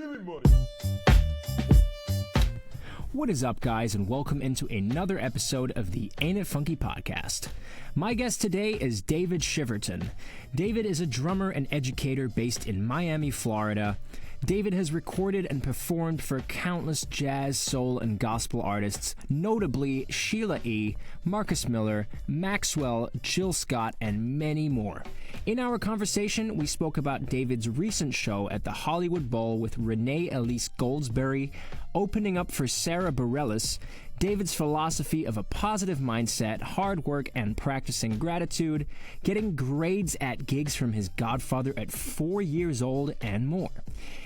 Give me money. What is up, guys, and welcome into another episode of the Ain't It Funky podcast. My guest today is David Chiverton. David is a drummer and educator based in Miami, Florida. David has recorded and performed for countless jazz, soul, and gospel artists, notably Sheila E, Marcus Miller, Maxwell, Jill Scott, and many more. In our conversation, we spoke about David's recent show at the Hollywood Bowl with Renee Elise Goldsberry, opening up for Sarah Bareilles, David's philosophy of a positive mindset, hard work, and practicing gratitude, getting grades at gigs from his godfather at 4 years old, and more.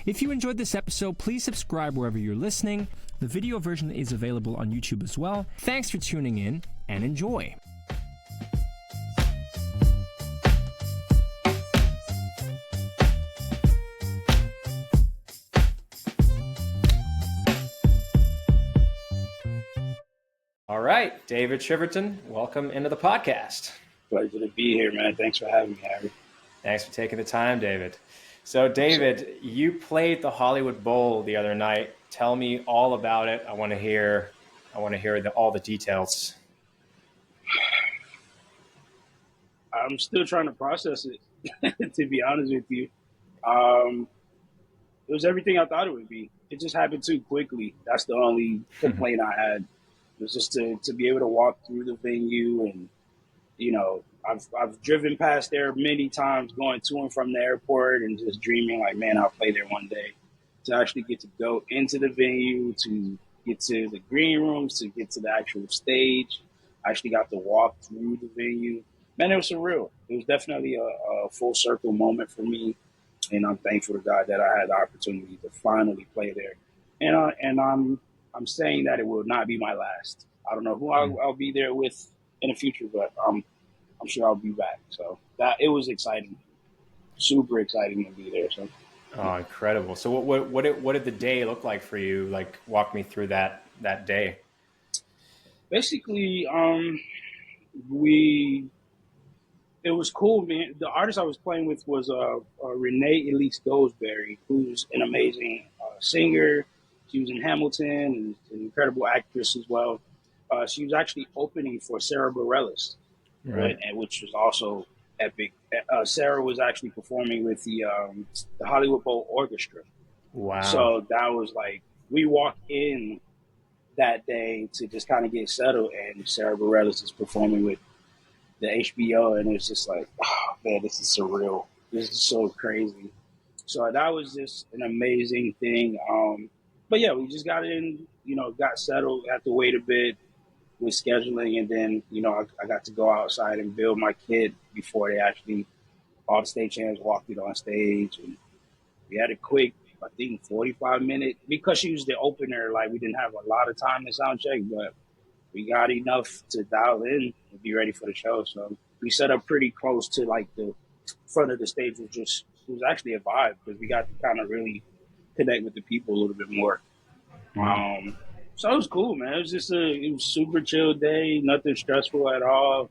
If you enjoyed this episode, please subscribe wherever you're listening. The video version is available on YouTube as well. Thanks for tuning in, and enjoy. All right, David Chiverton, welcome into the podcast. Pleasure to be here, man. Thanks for having me, Harry. Thanks for taking the time, David. So, David, you played the Hollywood Bowl the other night. Tell me all about it. I want to hear all the details. I'm still trying to process it, to be honest with you. It was everything I thought it would be. It just happened too quickly. That's the only complaint I had. It was just to be able to walk through the venue, and I've driven past there many times, going to and from the airport, and just dreaming like, man, I'll play there one day. To actually get to go into the venue, to get to the green rooms, to get to the actual stage, I actually got to walk through the venue. Man, it was surreal. It was definitely a full circle moment for me, and I'm thankful to God that I had the opportunity to finally play there. And I'm saying that it will not be my last. I don't know who I'll be there with in the future, but I'm sure I'll be back. So that it was exciting, super exciting to be there. So, oh, incredible! So what did the day look like for you? Like, walk me through that day. Basically, it was cool, man. The artist I was playing with was Renee Elise Goldsberry, who's an amazing singer. She was in Hamilton and an incredible actress as well. She was actually opening for Sarah Bareilles, right? And which was also epic. Sarah was actually performing with the Hollywood Bowl Orchestra. Wow! So that was like, we walked in that day to just kind of get settled, and Sarah Bareilles is performing with the HBO, and it's just like, oh man, this is surreal. This is so crazy. So that was just an amazing thing. But yeah, we just got in, got settled, had to wait a bit with scheduling. And then, I got to go outside and build my kit before all the stagehands walked it on stage. And we had a quick, I think, 45-minute, because she was the opener, like we didn't have a lot of time to sound check, but we got enough to dial in and be ready for the show. So we set up pretty close to like the front of the stage, it was actually a vibe, because we got to kind of really connect with the people a little bit more. So it was cool, man. It was just it was super chill day, nothing stressful at all.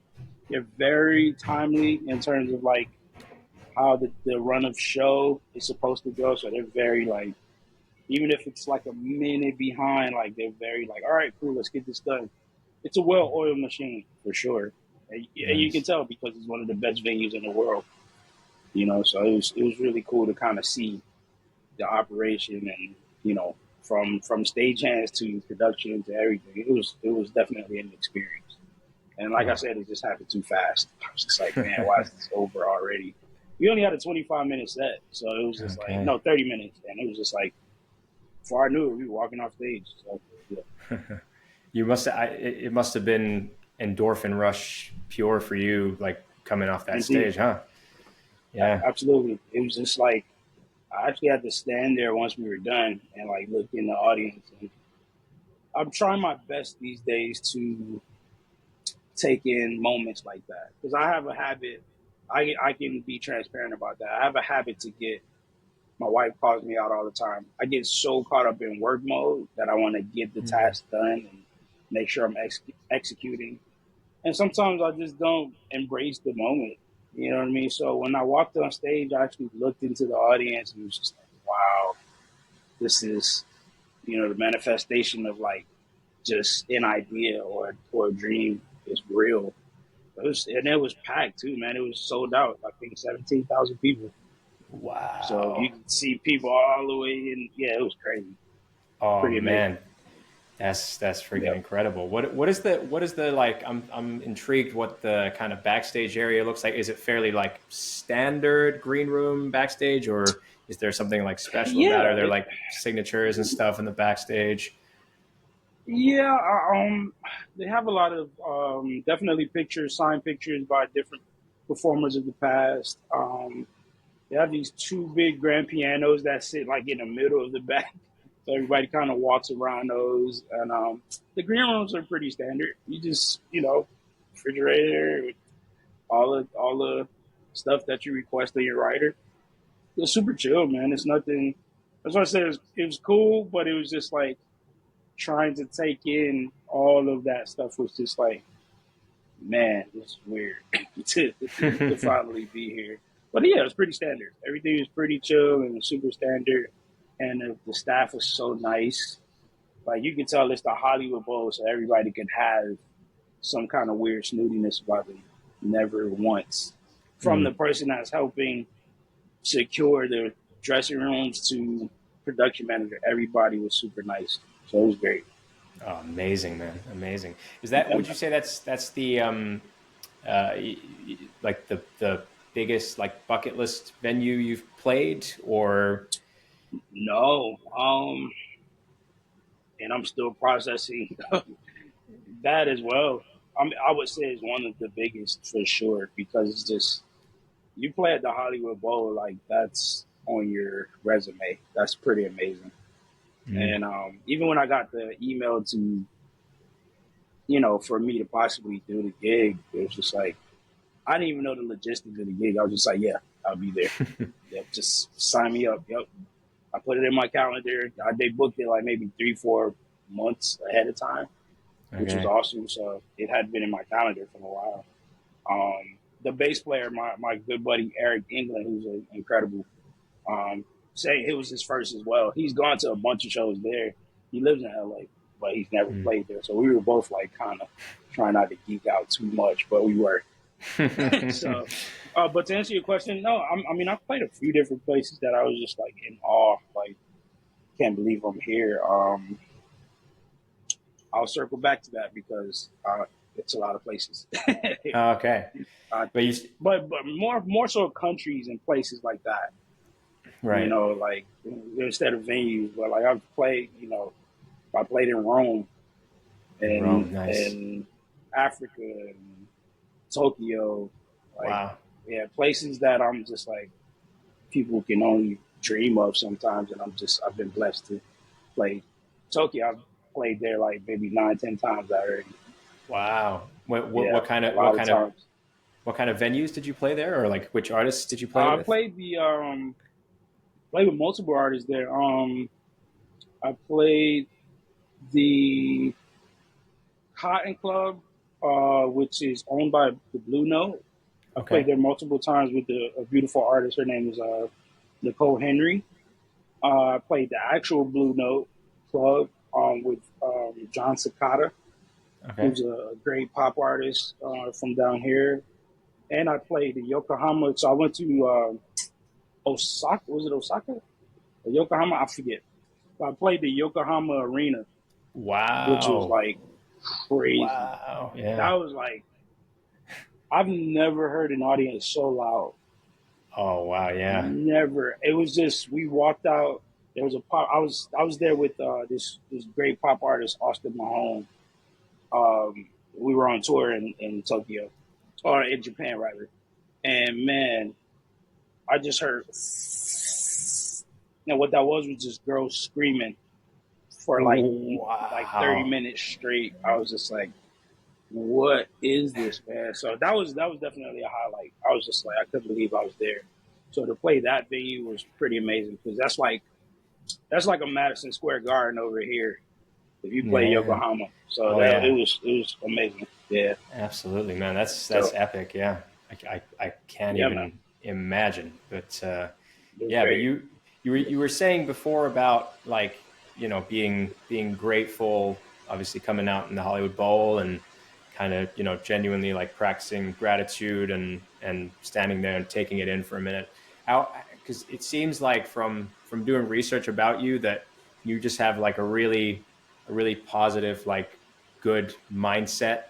They're very timely in terms of like how the run of show is supposed to go. So they're very like, even if it's like a minute behind, like they're very like, all right, cool, let's get this done. It's a well-oiled machine for sure. And you can tell because it's one of the best venues in the world. So it was really cool to kind of see the operation, and from stagehands to production to everything. It was definitely an experience. And like I said, it just happened too fast. I was just like, man, why is this over already? We only had a 25-minute set, so it was just 30 minutes, and it was just like, before I knew it, we were walking off stage. So yeah. It must have been endorphin rush pure for you, like coming off that stage, huh? Yeah, absolutely. It was just like, I actually had to stand there once we were done and like look in the audience. And I'm trying my best these days to take in moments like that, because I have a habit. I can be transparent about that. I have a habit to get. My wife calls me out all the time. I get so caught up in work mode that I want to get the task done and make sure I'm executing. And sometimes I just don't embrace the moment. You know what I mean? So when I walked on stage, I actually looked into the audience and was just like, wow, this is, the manifestation of like just an idea or a dream is real. It was packed too, man. It was sold out. I think 17,000 people. So you Wow. can see people all the way in. Yeah, it was crazy. Oh Pretty amazing. man. That's freaking Yep. incredible. What is the like I'm intrigued what the kind of backstage area looks like. Is it fairly like standard green room backstage, or is there something like special about it? Are Yeah, there like signatures and stuff in the backstage? yeah. They have a lot of definitely pictures, signed pictures by different performers of the past. They have these two big grand pianos that sit like in the middle of the back, so everybody kind of walks around those. And the green rooms are pretty standard. You just, refrigerator, all the stuff that you request of your writer. It's super chill, man. It's nothing. That's why I said it was cool, but it was just like trying to take in all of that stuff was just like, man, this is weird to finally be here. But yeah, it's pretty standard. Everything is pretty chill and super standard, and the staff was so nice. Like you can tell it's the Hollywood Bowl, so everybody could have some kind of weird snootiness about them. Never once. From the Mm. person that's helping secure the dressing rooms to production manager, everybody was super nice. So it was great. Oh, amazing, man. Amazing. Would you say that's the like the biggest like bucket list venue you've played, or? No, and I'm still processing that as well. I would say it's one of the biggest for sure because it's just you play at the Hollywood Bowl, like that's on your resume. That's pretty amazing. Mm. And even when I got the email to, for me to possibly do the gig, it was just like I didn't even know the logistics of the gig. I was just like, yeah, I'll be there. Yep, just sign me up. Yep. I put it in my calendar. They booked it like maybe 3-4 months ahead of time, which was Okay. awesome. So it had been in my calendar for a while. The bass player, my good buddy Eric England, who's incredible, saying it was his first as well. He's gone to a bunch of shows there. He lives in LA, but he's never Mm. played there. So we were both like kind of trying not to geek out too much, but we were. So, but to answer your question, no, I mean, I've played a few different places that I was just like in awe, like, can't believe I'm here. I'll circle back to that because it's a lot of places. Okay. uh, But you, but more so countries and places like that. right. Like instead of venues, but like I've played. I played in Rome In and Rome, nice. in Africa and Tokyo, like Wow. yeah, places that I'm just like people can only dream of sometimes, and I've been blessed to play Tokyo. I've played there like maybe 9-10 times already. Wow. What what Yeah, what kind a of lot of times. what kind of venues did you play there, or like which artists did you play I with? played played with multiple artists there. I played the Cotton Club, which is owned by the Blue Note. I played Okay. there multiple times with a beautiful artist. Her name is Nicole Henry. I played the actual Blue Note Club with John Cicada, Okay. who's a great pop artist from down here. And I played the Yokohama. So I went to Osaka. Was it Osaka? Or Yokohama? I forget. But I played the Yokohama Arena, which was Wow. like crazy. Wow. That Yeah. was like I've never heard an audience so loud. Oh wow. Yeah. Never. It was just we walked out. There was a pop. I was there with this great pop artist Austin Mahone. We were on tour in Tokyo or in Japan rather, and man, I just heard. What that was just girls screaming for like 30 Wow. minutes straight. I was just like, what is this, man? So that was definitely a highlight. I was just like, I couldn't believe I was there. So to play that venue was pretty amazing because that's like a Madison Square Garden over here if you play Yeah. Yokohama. So Oh that yeah. it was amazing. Yeah. Absolutely, man. That's So epic. Yeah. I can't yeah, man, even imagine. But it was yeah. But great. you you were saying before about like, being grateful, obviously coming out in the Hollywood Bowl and kind of, genuinely like practicing gratitude and standing there and taking it in for a minute. How, because it seems like from doing research about you that you just have like a really positive, like good mindset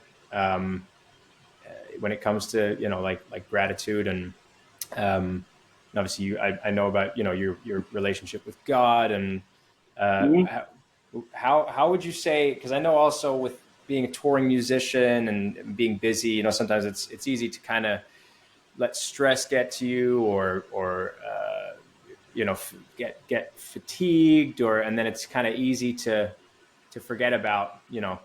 when it comes to, like gratitude um, and obviously I know about, your relationship with God and Hmm. how would you say, because I know also with being a touring musician and being busy, sometimes it's easy to kind of let stress get to you or get fatigued and then it's kind of easy to forget about,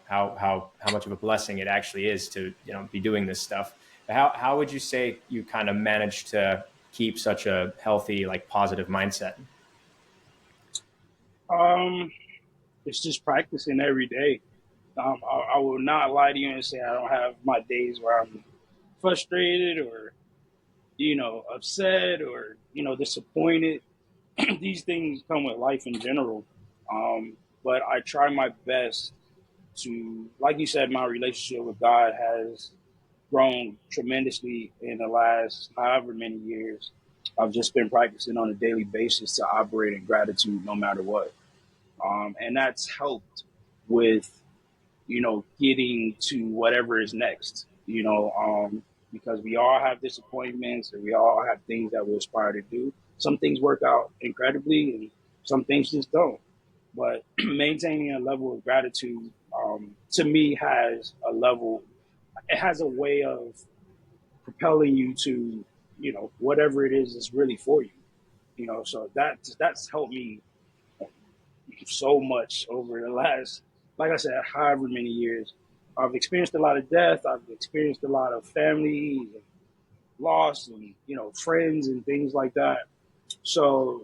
how much of a blessing it actually is to, be doing this stuff. How would you say you kind of manage to keep such a healthy, like positive mindset? Um, it's just practicing every day. I will not lie to you and say I don't have my days where I'm frustrated or upset or disappointed. These things come with life in general. But I try my best to, like you said, my relationship with God has grown tremendously in the last however many years. I've just been practicing on a daily basis to operate in gratitude no matter what. And that's helped with, getting to whatever is next, because we all have disappointments and we all have things that we aspire to do. Some things work out incredibly and some things just don't. But maintaining a level of gratitude, to me, it has a way of propelling you to, whatever it is that's really for you. So that's helped me so much over the last, like I said, however many years. I've experienced a lot of death. I've experienced a lot of family and loss and, friends and things like that. So,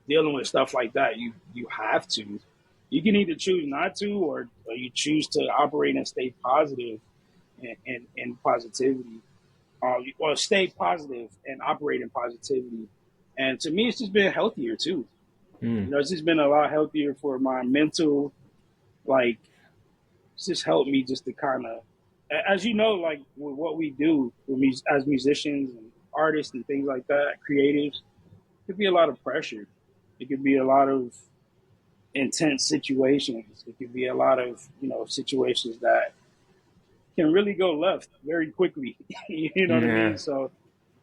dealing with stuff like that, you have to. You can either choose not to, or you choose to operate and stay positive and positivity. Or stay positive and operate in positivity. And to me, it's just been healthier too. Mm. It's just been a lot healthier for my mental, like, it's just helped me just to kind of, as you know, like with what we do as musicians and artists and things like that, creatives, it could be a lot of pressure. It could be a lot of intense situations. It could be a lot of, situations that can really go left very quickly. You know what I mean? Yeah. So,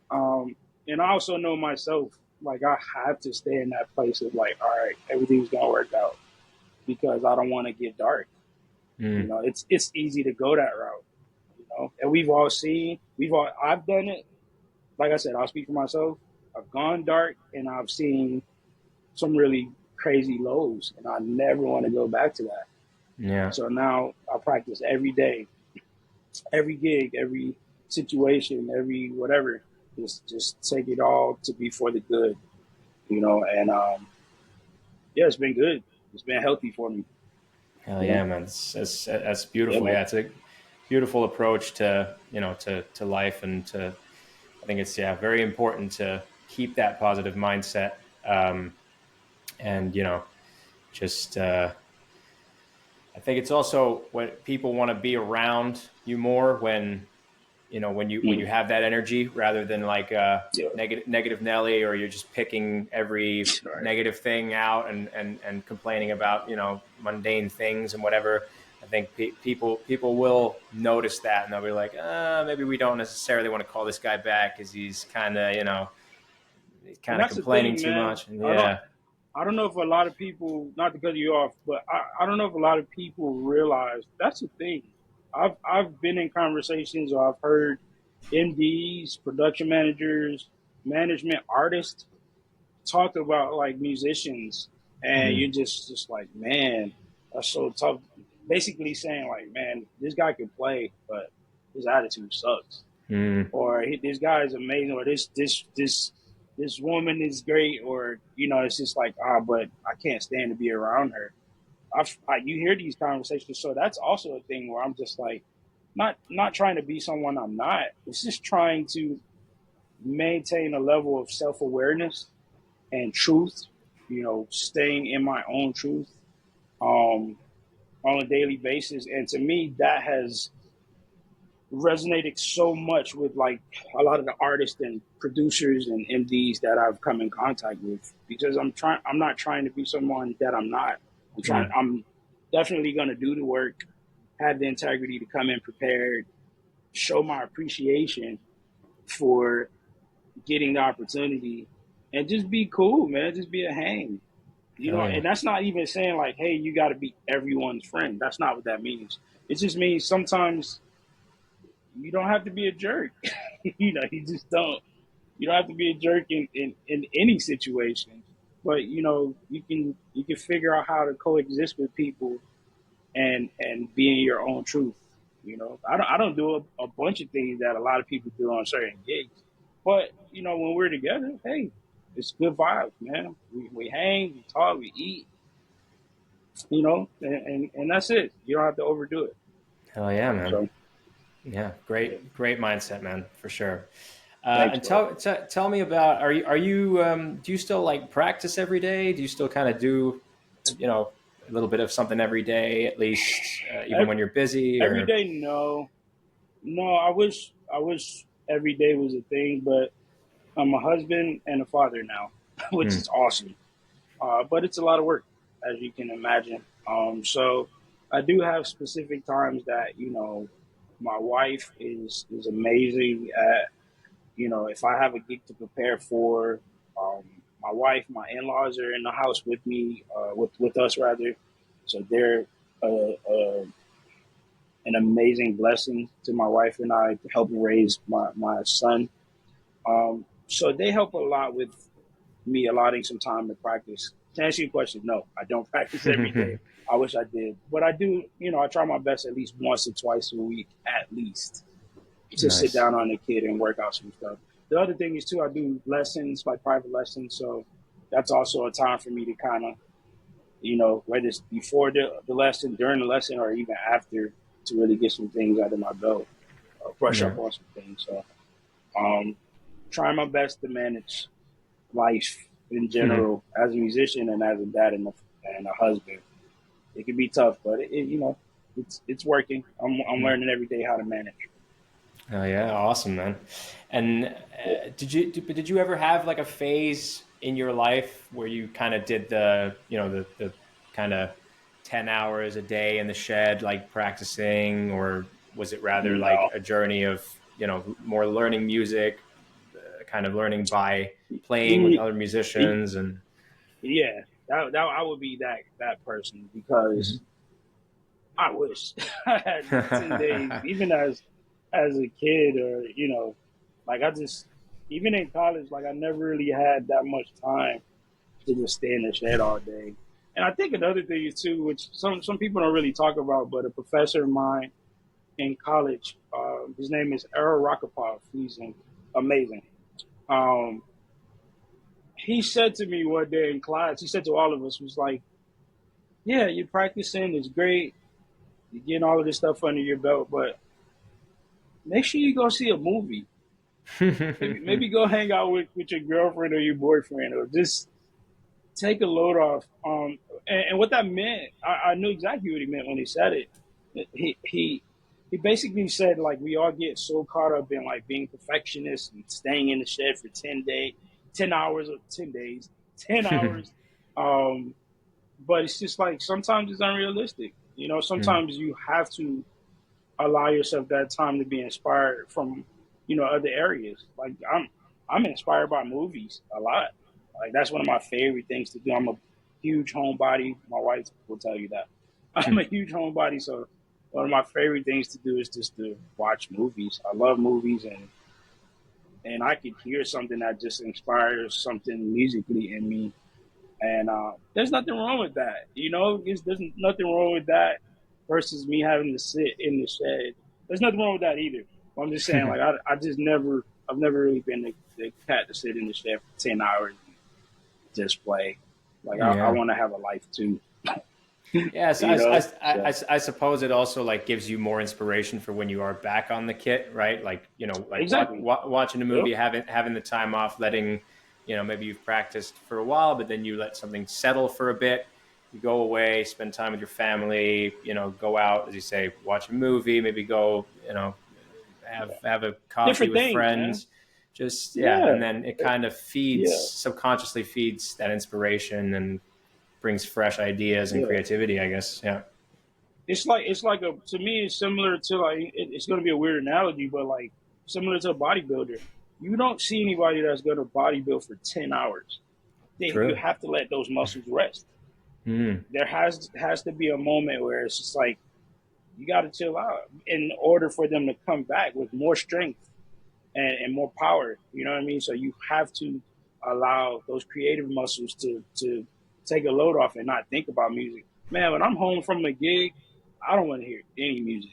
and I also know myself, like I have to stay in that place of like, all right, everything's gonna work out because I don't want to get dark. Mm. It's easy to go that route. And I've done it. Like I said, I'll speak for myself. I've gone dark and I've seen some really crazy lows, and I never want to go back to that. Yeah. So now I practice every day, every gig, every situation, every whatever. Just take it all to be for the good, And yeah, it's been good. It's been healthy for me. Hell You know? yeah, man. That's Yeah, beautiful. man. Yeah, it's a beautiful approach to, to life and to, I think it's, yeah, very important to keep that positive mindset. And, just, I think it's also when people want to be around you more when you Mm. have that energy rather than like Yeah. negative Nelly, or you're just picking every Right. negative thing out and complaining about mundane things and whatever. I think people will notice that and they'll be like, maybe we don't necessarily want to call this guy back because he's kind of he's And kind of that's the complaining thing, too man. much. And yeah. I don't know if a lot of people, not to cut you off, but I don't know if a lot of people realize that's the thing. I've been in conversations, or I've heard MDs, production managers, management artists talk about like musicians, and Mm, you're just like, man, that's so tough. Basically saying like, man, this guy can play, but his attitude sucks, mm, or this guy is amazing, or this woman is great, or it's just like, but I can't stand to be around her. You hear these conversations, so that's also a thing where I'm just like, not trying to be someone I'm not. It's just trying to maintain a level of self awareness and truth, staying in my own truth on a daily basis. And to me, that has resonated so much with like a lot of the artists and producers and MDs that I've come in contact with, because I'm not trying to be someone that I'm not. I'm definitely going to do the work, have the integrity to come in prepared, show my appreciation for getting the opportunity, and just be cool, man. Just be a hang. And that's not even saying like, hey, you got to be everyone's friend. That's not what that means. It just means sometimes you don't have to be a jerk. You just don't. You don't have to be a jerk in any situation. But you can figure out how to coexist with people and be in your own truth. I don't do a bunch of things that a lot of people do on certain gigs. But when we're together, hey, it's good vibes, man. We hang, we talk, we eat. And that's it. You don't have to overdo it. Hell yeah, man. So, yeah, great mindset, man, for sure. Thanks, and tell me about, are you do you still like practice every day? Do you still kind of do, a little bit of something every day, at least, even when you're busy? Every day, no. I wish every day was a thing, but I'm a husband and a father now, which is awesome. But it's a lot of work, as you can imagine. So I do have specific times that, my wife is amazing at, if I have a gig to prepare for, my wife, my in-laws are in the house with me, with us rather. So they're an amazing blessing to my wife and I to help raise my son. So they help a lot with me allotting some time to practice. To answer your question, no, I don't practice every day. I wish I did. But I do, I try my best at least once or twice a week, at least, to sit down on the kid and work out some stuff. The other thing is, too, I do lessons, like private lessons. So that's also a time for me to kind of, whether it's before the lesson, during the lesson, or even after, to really get some things out of my belt, brush up on some things. So trying my best to manage life in general as a musician and as a dad and a husband. It can be tough, but it's working. I'm learning every day how to manage. Oh yeah, awesome, man. And did you ever have like a phase in your life where you kind of did the kind of 10 hours a day in the shed, like practicing, or was it rather like a journey of more learning music, kind of learning by playing with other musicians? And yeah, that I would be that person, because I wish I had 10 days, even as a kid, or like I just, even in college, like I never really had that much time to just stay in the shed all day. And I think another thing is too, which some people don't really talk about, but a professor of mine in college, his name is Errol Rokopov. He's amazing. He said to me one day in class, he said to all of us, was like, yeah, you're practicing, it's great, you're getting all of this stuff under your belt, but make sure you go see a movie. maybe go hang out with your girlfriend or your boyfriend, or just take a load off. And what that meant, I knew exactly what he meant when he said it. He basically said, like, we all get so caught up in like being perfectionists and staying in the shed for 10 hours, 10 days, 10 hours. But it's just like, sometimes it's unrealistic. Sometimes you have to allow yourself that time to be inspired from, other areas. Like I'm inspired by movies a lot. Like that's one of my favorite things to do. I'm a huge homebody. My wife will tell you that. I'm a huge homebody. So one of my favorite things to do is just to watch movies. I love movies, and I could hear something that just inspires something musically in me. And there's nothing wrong with that. There's nothing wrong with that versus me having to sit in the shed. There's nothing wrong with that either. I'm just saying, like, I've never really been the cat to sit in the shed for 10 hours and just play. Like, I want to have a life too. Yes, I suppose it also like gives you more inspiration for when you are back on the kit, right? Like, like exactly. Watching a movie, having the time off, letting maybe you've practiced for a while, but then you let something settle for a bit. You go away, spend time with your family, go out, as you say, watch a movie, maybe go, have a coffee Different with things, man. friends. Just, yeah. And Yeah, then it kind of yeah, subconsciously feeds that inspiration and brings fresh ideas and yeah. creativity, I guess. Yeah. It's like a to me it's similar to like it's going to be a weird analogy, but like similar to a bodybuilder. You don't see anybody that's going to bodybuild for 10 hours. You True. have to let those muscles rest. Mm. There has to be a moment where it's just like you got to chill out in order for them to come back with more strength and more power. You know what I mean? So you have to allow those creative muscles to take a load off and not think about music. Man, when I'm home from a gig, I don't want to hear any music.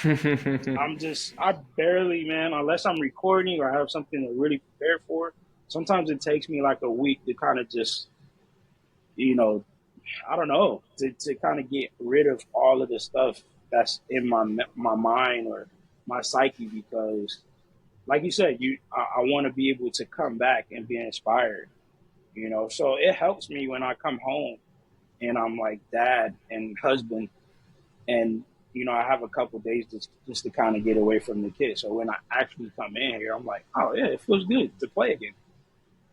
I barely, man, unless I'm recording or I have something to really prepare for. Sometimes it takes me like a week to kind of just, you know, I don't know, to kind of get rid of all of the stuff that's in my mind or my psyche because like you said, I want to be able to come back and be inspired, So it helps me when I come home and I'm like dad and husband, and I have a couple days just to kind of get away from the kids. So when I actually come in here, I'm like, oh yeah, it feels good to play again.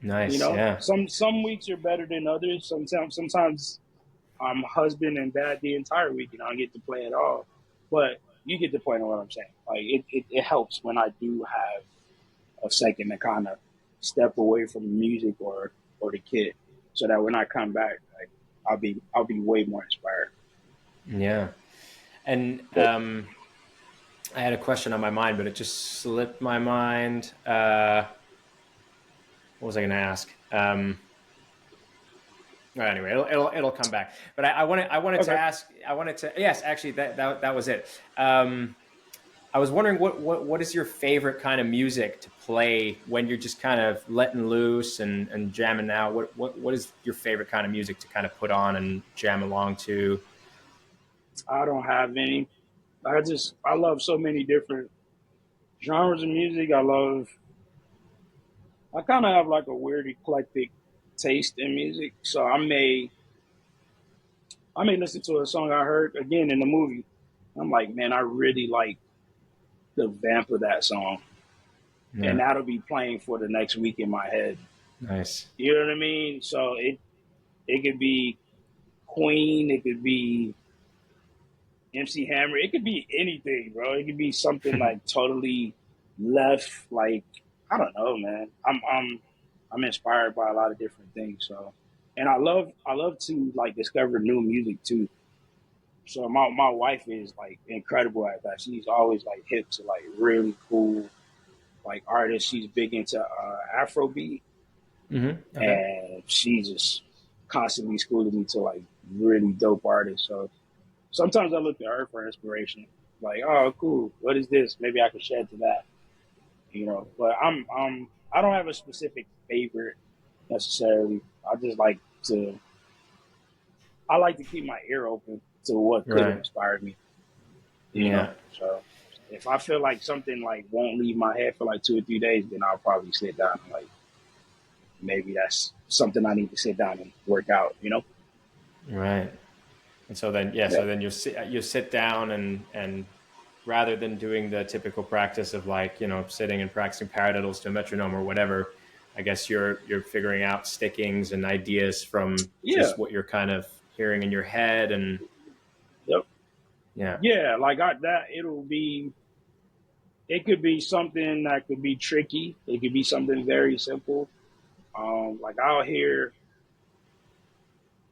Nice. Yeah. Some weeks are better than others. Sometimes I'm husband and dad the entire week, and I don't get to play at all. But you get the point of what I'm saying. Like it helps when I do have a second to kind of step away from the music or the kid, so that when I come back, like I'll be way more inspired. Yeah. And But I had a question on my mind, but it just slipped my mind. What was I going to ask? Well, anyway, it'll come back. But I wanted to okay, ask. Yes, actually, that was it. I was wondering what is your favorite kind of music to play when you're just kind of letting loose and jamming out? What is your favorite kind of music to kind of put on and jam along to? I don't have any. I love so many different genres of music. I kind of have like a weird eclectic taste in music. So I may listen to a song I heard again in the movie. I'm like, man, I really like the vamp of that song, and Yeah, that'll be playing for the next week in my head. nice. You know what I mean? So it could be Queen, it could be MC Hammer, it could be anything, bro. It could be something like totally left. Like I don't know, man. I'm inspired by a lot of different things. So, and I love to like discover new music too. So my wife is like incredible at that. She's always like hip to like really cool like artists. She's big into Afrobeat, Okay. and she just constantly schooling me to like really dope artists. So sometimes I look to her for inspiration. Like, oh, cool. What is this? Maybe I could shed to that. But I don't have a specific favorite necessarily. I just like to. I like to keep my ear open to what could have Right. inspired me. You know. Yeah. So if I feel like something like won't leave my head for like 2 or 3 days, then I'll probably sit down and like maybe that's something I need to sit down and work out. Right. And so then, yeah. Yeah. So then you sit down and rather than doing the typical practice of like sitting and practicing paradiddles to a metronome or whatever, I guess you're figuring out stickings and ideas from Yeah. just what you're kind of hearing in your head and Yep. yeah. Yeah. Like that. It could be something that could be tricky. It could be something very simple. Like I'll hear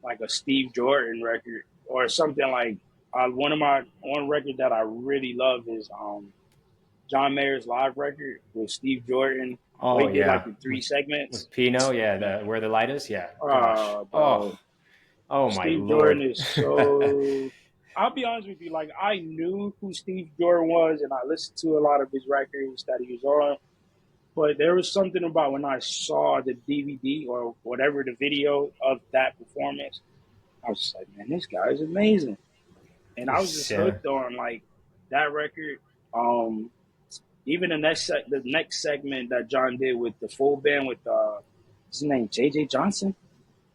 like a Steve Jordan record or something like one record that I really love is John Mayer's live record with Steve Jordan. Where Oh he did like yeah, the three segments. with Pino, yeah, Man, the where the light is, yeah. Gosh, bro, oh my Steve lord. Jordan is so. I'll be honest with you. Like I knew who Steve Jordan was, and I listened to a lot of his records that he was on. But there was something about when I saw the DVD or whatever the video of that performance, I was just like, man, this guy is amazing. And I was just Yeah. hooked on like that record. Even the next segment that John did with the full band with his name JJ Johnson.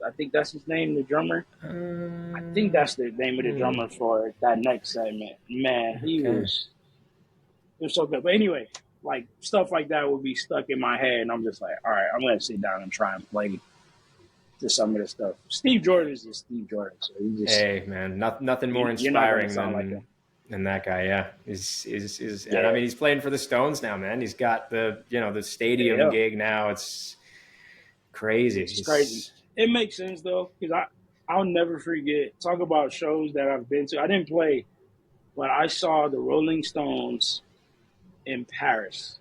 I think that's his name, the drummer. I think that's the name of the drummer for that next segment. Man, he was so good. But anyway, like stuff like that would be stuck in my head, and I'm just like, all right, I'm gonna sit down and try and play to some of the stuff. Steve Jordan is just Steve Jordan, so he just Hey man, nothing more inspiring than that guy. Yeah, and I mean he's playing for the Stones now, man. He's got the the stadium gig now. It's crazy. It's crazy. It makes sense though, because I'll never forget. Talk about shows that I've been to. I didn't play, but I saw the Rolling Stones in Paris.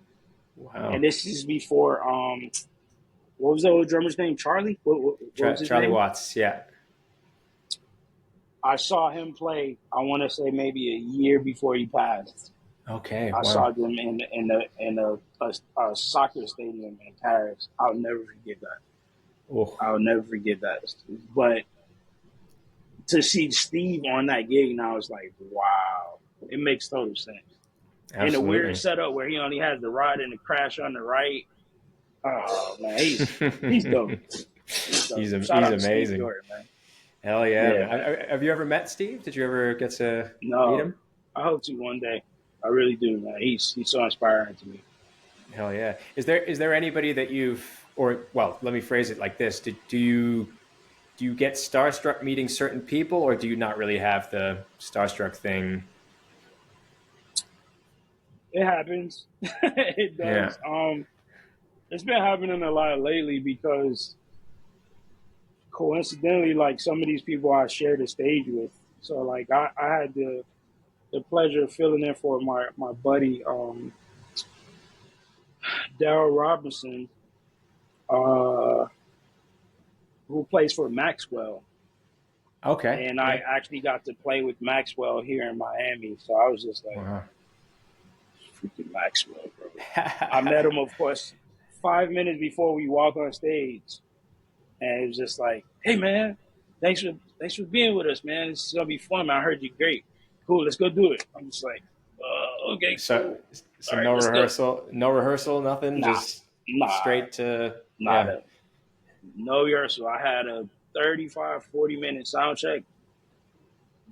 Wow. And this is before what was the old drummer's name? Charlie? What was his Charlie name? Watts, yeah. I saw him play, I want to say maybe a year before he passed. Okay. I saw them in a soccer stadium in Paris. I'll never forget that. Oh. I'll never forget that. But to see Steve on that gig now, it's like, wow. It makes total sense. Absolutely. In a weird setup where he only has the rod and the crash on the right. Oh man, he's dope. He's amazing. Steve Jordan, man. Hell yeah. Have you ever met Steve? Did you ever get to meet him? I hope to one day. I really do, man. He's so inspiring to me. Hell yeah. Is there anybody that let me phrase it like this. Do you get starstruck meeting certain people, or do you not really have the starstruck thing? It happens. It does. Yeah. It's been happening a lot lately because coincidentally, like some of these people I shared the stage with. So like I had the pleasure of filling in for my buddy Daryl Robinson, who plays for Maxwell. Okay. And I actually got to play with Maxwell here in Miami. So I was just like, wow. Freaking Maxwell, bro. I met him, of course, 5 minutes before we walked on stage. And it was just like, hey, man, thanks for being with us, man. This is going to be fun, man. I heard you great. Cool, let's go do it. I'm just like, okay, so, cool. So no rehearsal, nothing? Just straight to... No rehearsal. I had a 35, 40-minute sound check,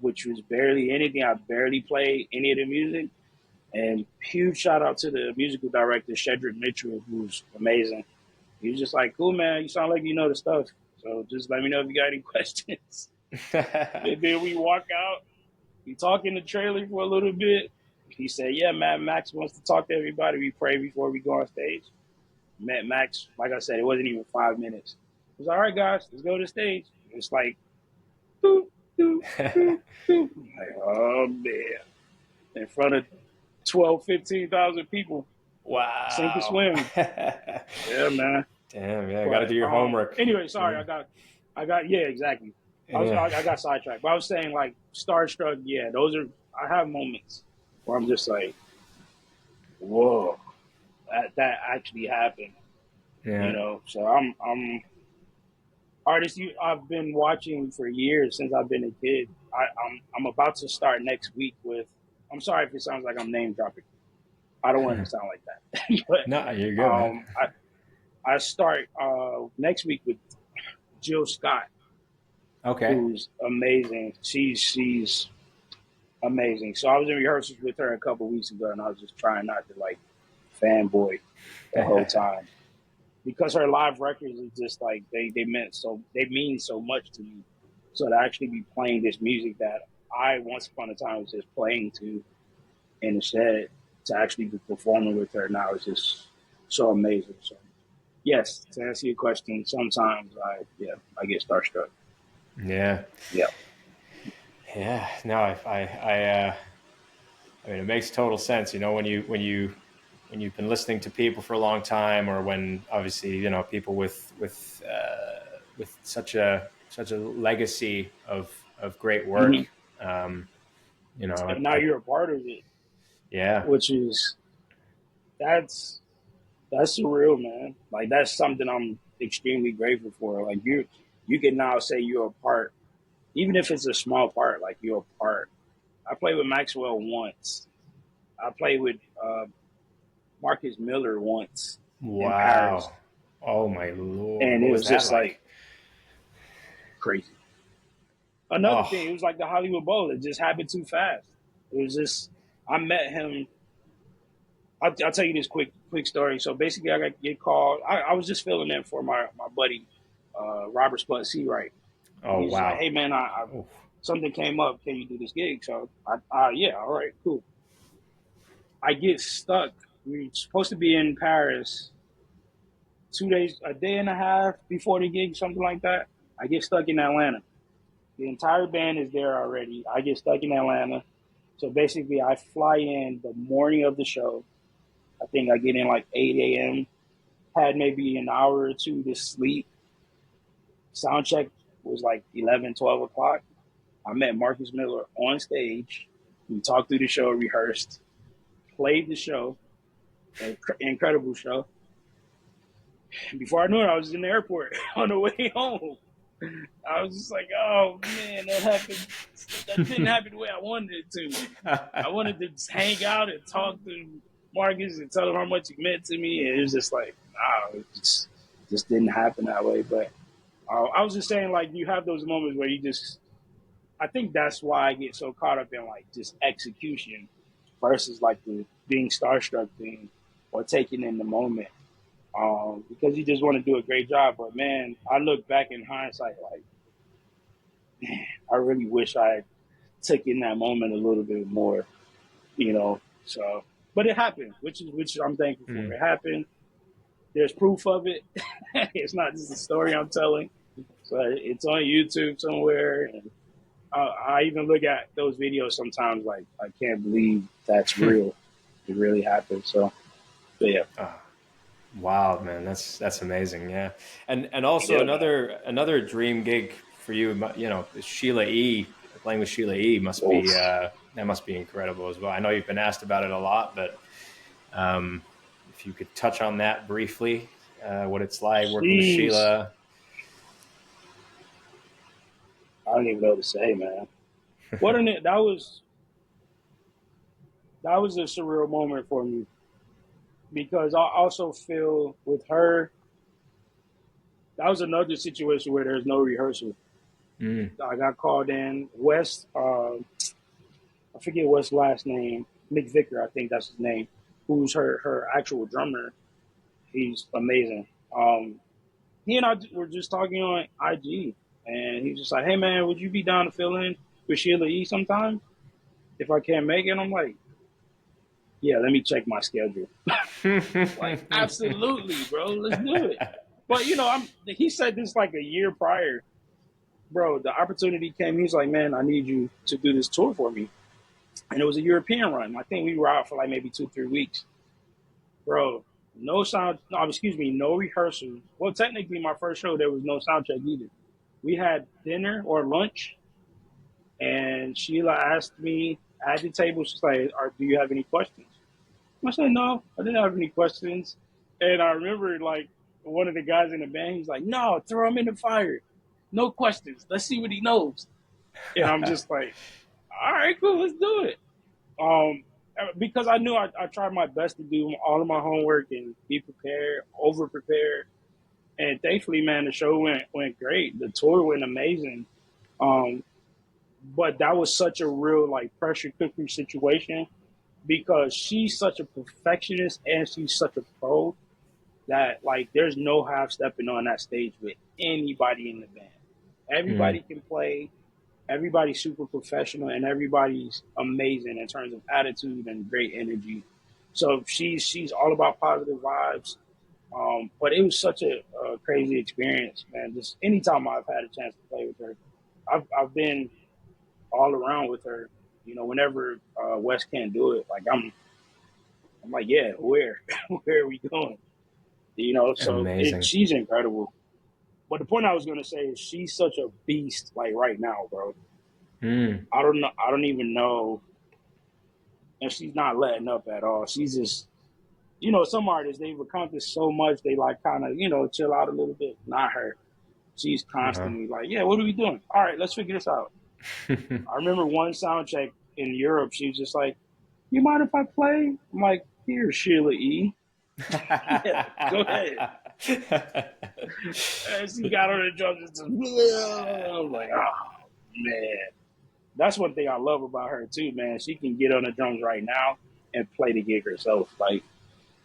which was barely anything. I barely played any of the music. And huge shout out to the musical director, Shedrick Mitchell, who's amazing. He was just like, cool, man, you sound like you know the stuff. So just let me know if you got any questions. And then we walk out. We talk in the trailer for a little bit. He said, yeah, man, Max wants to talk to everybody. We pray before we go on stage. Met Max, like I said, it wasn't even 5 minutes. It was all right, guys, let's go to the stage. It's like, doop, doop, doop, doop. Like, oh, man. In front of 12, 15,000 people. Wow. Sink or swim. Yeah, man. Damn, yeah, got to do your homework. Anyway, sorry, yeah, exactly. I got sidetracked. But I was saying, like, starstruck, yeah, I have moments where I'm just like, whoa, that actually happened. Yeah. You know, so I'm artists I've been watching for years since I've been a kid. I'm about to start next week with, I'm sorry if it sounds like I'm name dropping. I don't want it to sound like that. But, no, you're good, man. I start next week with Jill Scott. Okay. Who's amazing. She's amazing. So I was in rehearsals with her a couple weeks ago, and I was just trying not to like fanboy the whole time. Because her live records is just like they mean so much to me. So to actually be playing this music that I once upon a time was just playing to, and instead to actually be performing with her now is just so amazing. So yes, to answer your question, sometimes I get starstruck. Yeah. Yeah. Yeah. No, I mean, it makes total sense. You know, when you've been listening to people for a long time, or when obviously, you know, people with such a legacy of great work, mm-hmm. You know, and now you're a part of it. Yeah. Which is, that's surreal, man. Like that's something I'm extremely grateful for. Like you can now say you're a part, even if it's a small part, like you're a part. I played with Maxwell once. I played with Marcus Miller once. Wow. Oh my Lord. And What it was was that just like like? crazy. Another Oh, thing, it was like the Hollywood Bowl. It just happened too fast. It was just, I met him. I'll tell you this quick story. So basically, I got get called. I was just filling in for my buddy, Robert Spud Seawright. And oh he's just like, wow. hey man, I Oh, something came up. Can you do this gig? So yeah, all right, cool. I get stuck. We are supposed to be in Paris 2 days, a day and a half before the gig, something like that. I get stuck in Atlanta. The entire band is there already. I get stuck in Atlanta. So basically, I fly in the morning of the show. I think I get in like 8 a.m. Had maybe an hour or two to sleep. Sound check was like 11, 12 o'clock. I met Marcus Miller on stage. We talked through the show, rehearsed, played the show, incredible show. Before I knew it, I was in the airport on the way home. I was just like, oh man, that happened. That didn't happen the way I wanted it to. I wanted to just hang out and talk to Marcus and tell him how much he meant to me. And it was just like, nah, it just didn't happen that way. But I was just saying, like, you have those moments where you just, I think that's why I get so caught up in like just execution versus like the being starstruck thing or taking in the moment. Because you just want to do a great job. But man, I look back in hindsight, like, man, I really wish I had took in that moment a little bit more, you know. So, but it happened, which I'm thankful for. mm. It happened. There's proof of it. It's not just a story I'm telling. So it's on YouTube somewhere, and I even look at those videos sometimes. Like, I can't believe that's real. It really happened. So, but yeah. Oh, wow, man, that's amazing. Yeah, and also Yeah, man. another dream gig for you. You know, Sheila E. Playing with Sheila E. must be Oof. that must be incredible as well. I know you've been asked about it a lot, but um, if you could touch on that briefly, what it's like working with Jeez. Sheila. I don't even know what to say, man. What an that was a surreal moment for me because I also feel with her that was another situation where there's no rehearsal. Mm, I got called in. West, I forget West's last name. Mick Vicker, I think that's his name. Who's her actual drummer? He's amazing. He and I were just talking on IG, and he's just like, "Hey man, would you be down to fill in with Sheila E sometime if I can't make it?" I'm like, "Yeah, let me check my schedule." Like, absolutely, bro, let's do it. But he said this like a year prior, bro. The opportunity came. He's like, "Man, I need you to do this tour for me," and it was a European run. I think we were out for like maybe 2-3 weeks, bro. No sound, no, excuse me, no rehearsals. Well, technically, my first show there was no sound check either. We had dinner or lunch, and Sheila asked me at the table, she's like, "Do you have any questions?" I said, "No, I didn't have any questions." And I remember, like, one of the guys in the band, he's like, "No, throw him in the fire. No questions. Let's see what he knows." And I'm just like, all right, cool, let's do it. Because I knew I tried my best to do all of my homework and be prepared, over prepared. And thankfully, man, the show went great. The tour went amazing. Um, but that was such a real like pressure cooker situation because she's such a perfectionist and she's such a pro that like there's no half stepping on that stage with anybody in the band. mm, Everybody can play, everybody's super professional, and everybody's amazing in terms of attitude and great energy. So she's all about positive vibes. But it was such a crazy experience, man. Just anytime I've had a chance to play with her, I've been all around with her. Whenever West can't do it, like I'm like, yeah, where where are we going? So amazing. she's incredible. But the point I was gonna say is she's such a beast, like right now, bro. Mm, I don't know. I don't even know, and she's not letting up at all. She's just, some artists they've accomplished so much, they like kind of, chill out a little bit. Not her. She's uh-huh. constantly like, yeah, what are we doing? All right, let's figure this out. I remember one sound check in Europe. She was just like, "You mind if I play?" I'm like, "Here, Sheila E. Yeah, go ahead." And she got on the drums and just, I'm like, oh man. That's one thing I love about her too, man. She can get on the drums right now and play the gig herself. Like,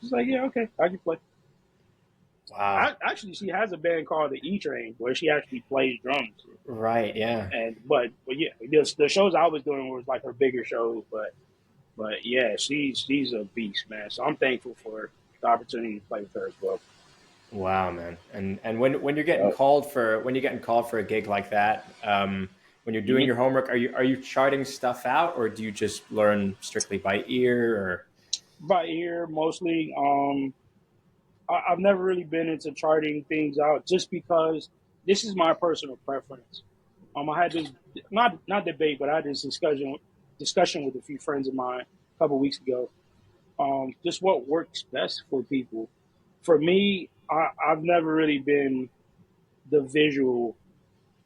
she's like, yeah, okay, I can play. Wow. Actually, she has a band called the E Train where she actually plays drums. Right. Yeah. And but yeah, the shows I was doing was like her bigger shows. But yeah, she's a beast, man. So I'm thankful for the opportunity to play with her as well. Wow, man. And when you're getting called for a gig like that, when you're doing Mm-hmm. your homework, are you charting stuff out, or do you just learn strictly by ear? Or By ear mostly. I've never really been into charting things out just because this is my personal preference. I had this not debate, but I had this discussion with a few friends of mine a couple weeks ago. Just what works best for people. For me, I've never really been the visual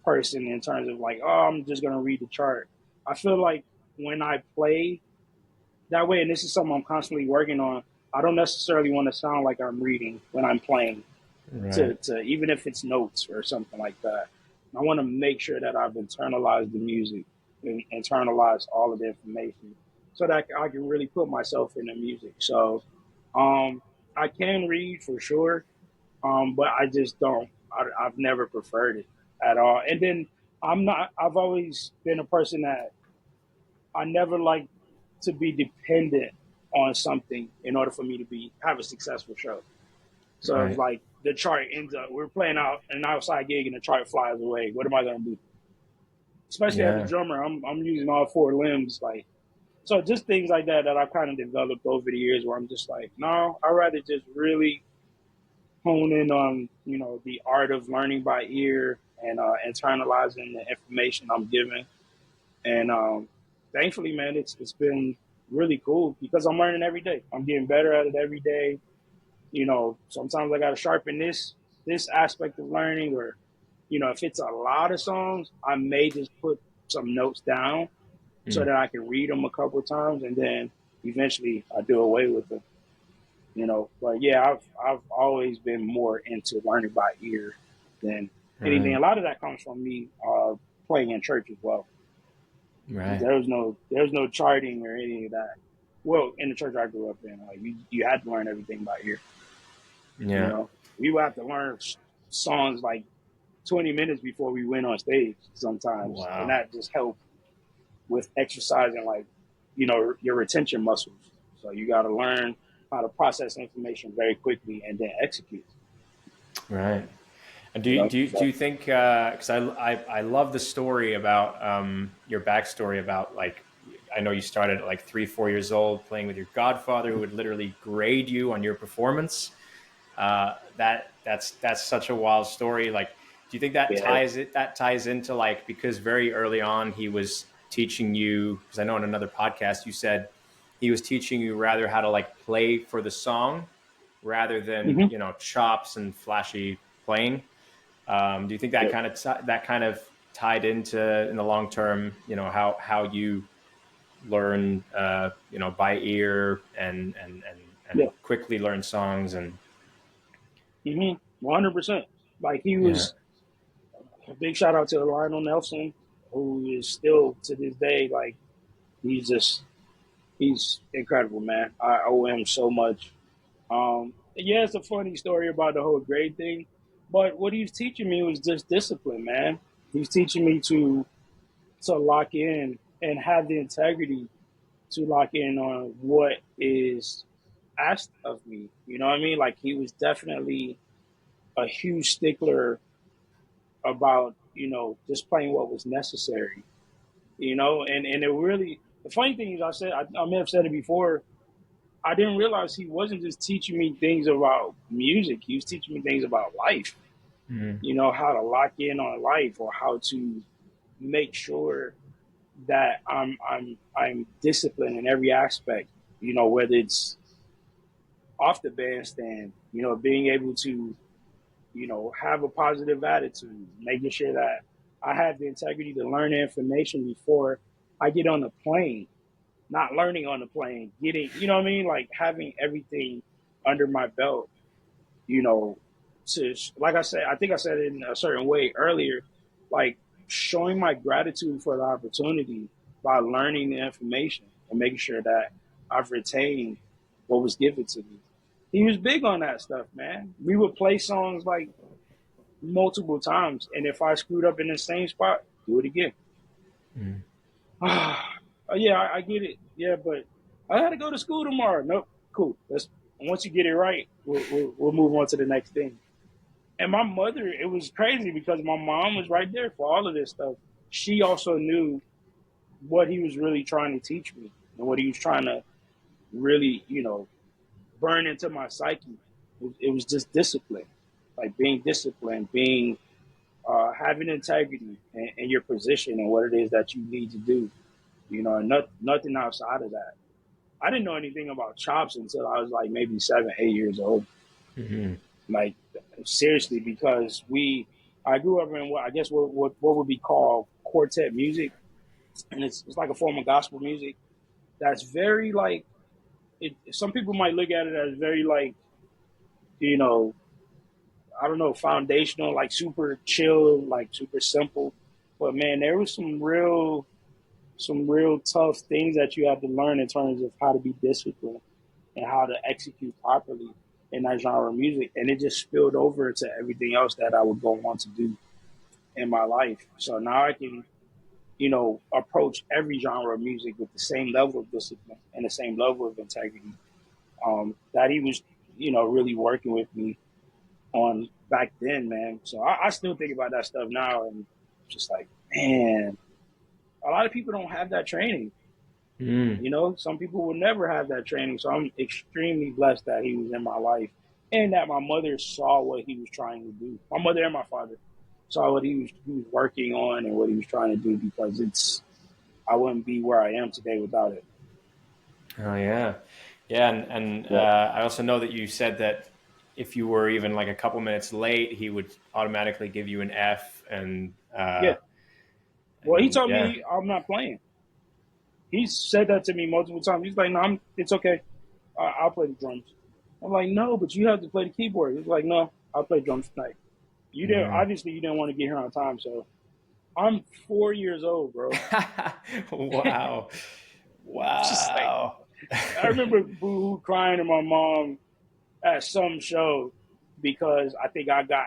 person in terms of like, oh, I'm just gonna read the chart. I feel like when I play that way, and this is something I'm constantly working on, I don't necessarily want to sound like I'm reading when I'm playing right. to even if it's notes or something like that. I want to make sure that I've internalized the music and internalized all of the information so that I can really put myself in the music. So I can read for sure, but I just don't. I've never preferred it at all. And then I've always been a person that I never like to be dependent on something in order for me to have a successful show. So it's Right. like the chart ends up, we're playing out an outside gig and the chart flies away. What am I going to do? Especially as a Yeah. drummer, I'm using all four limbs. Like, so just things like that I've kind of developed over the years where I'm just like, no, I'd rather just really hone in on, the art of learning by ear and internalizing the information I'm given. And thankfully, man, it's been really cool because I'm learning every day. I'm getting better at it every day. Sometimes I got to sharpen this aspect of learning, or if it's a lot of songs, I may just put some notes down so Mm. that I can read them a couple of times, and then eventually I do away with them. But yeah, I've always been more into learning by ear than anything. Right. A lot of that comes from me playing in church as well. Right. There was no charting or any of that. Well, in the church I grew up in, like you had to learn everything by ear. You Yeah. know, we would have to learn songs like 20 minutes before we went on stage sometimes, and Wow. that just helped with exercising like your retention muscles. So you got to learn how to process information very quickly and then execute. Right. And do So you think? Because I love the story about your backstory about, like, I know you started at like 3-4 years old playing with your godfather who would literally grade you on your performance. That's such a wild story. Like, do you think that yeah, ties into, like, because very early on he was teaching you? Because I know in another podcast you said he was teaching you rather how to, like, play for the song rather than hmm chops and flashy playing. Do you think that yeah, kind of tied into, in the long term, how you learn, by ear and yeah, quickly learn songs and 100%. Like he yeah, was a big shout out to Lionel Nelson, who is still to this day like he's just he's incredible, man. I owe him so much. Yeah, it's a funny story about the whole grade thing, but what he was teaching me was just discipline, man. He's teaching me to lock in and have the integrity to lock in on what is asked of me. You know what I mean? Like he was definitely a huge stickler about just playing what was necessary. And it really the funny thing is I may have said it before. I didn't realize he wasn't just teaching me things about music. He was teaching me things about life. mm, How to lock in on life or how to make sure that I'm disciplined in every aspect. Whether it's off the bandstand, being able to, have a positive attitude, making sure that I have the integrity to learn the information before I get on the plane, not learning on the plane, getting, you know what I mean? Like having everything under my belt, you know, like I said, I think I said it in a certain way earlier, like showing my gratitude for the opportunity by learning the information and making sure that I've retained what was given to me. He was big on that stuff, man. We would play songs like multiple times, and if I screwed up in the same spot, do it again. Mm. Yeah, I get it. Yeah, but I got to go to school tomorrow. Nope, cool. Once you get it right, we'll move on to the next thing. And my mother, it was crazy because my mom was right there for all of this stuff. She also knew what he was really trying to teach me and what he was trying to really, burn into my psyche. It was just discipline, like being disciplined, being having integrity in your position and what it is that you need to do. And nothing outside of that. I didn't know anything about chops until I was like maybe 7, 8 years old. Mm-hmm. Like seriously, because I grew up in what would be called quartet music, and it's like a form of gospel music that's very like some people might look at it as very like I don't know, foundational, like super chill, like super simple. But man, there was some real tough things that you have to learn in terms of how to be disciplined and how to execute properly in that genre of music. And it just spilled over to everything else that I would go on to do in my life. So now I can, approach every genre of music with the same level of discipline and the same level of integrity that he was, really working with me on back then, man. So I still think about that stuff now and just like, man, a lot of people don't have that training. Some people will never have that training. So I'm extremely blessed that he was in my life and that my mother saw what he was trying to do. My mother and my father saw what he was working on and what he was trying to do, because I wouldn't be where I am today without it. Oh yeah. Yeah. And I also know that you said that if you were even like a couple minutes late, he would automatically give you an F. And yeah. Well, he told yeah. me I'm not playing. He said that to me multiple times. He's like, no, it's okay. I'll play the drums. I'm like, no, but you have to play the keyboard. He's like, no, I'll play drums tonight. Obviously you didn't want to get here on time. So I'm 4 years old, bro. Wow. Wow. I remember boo crying to my mom at some show because I think I got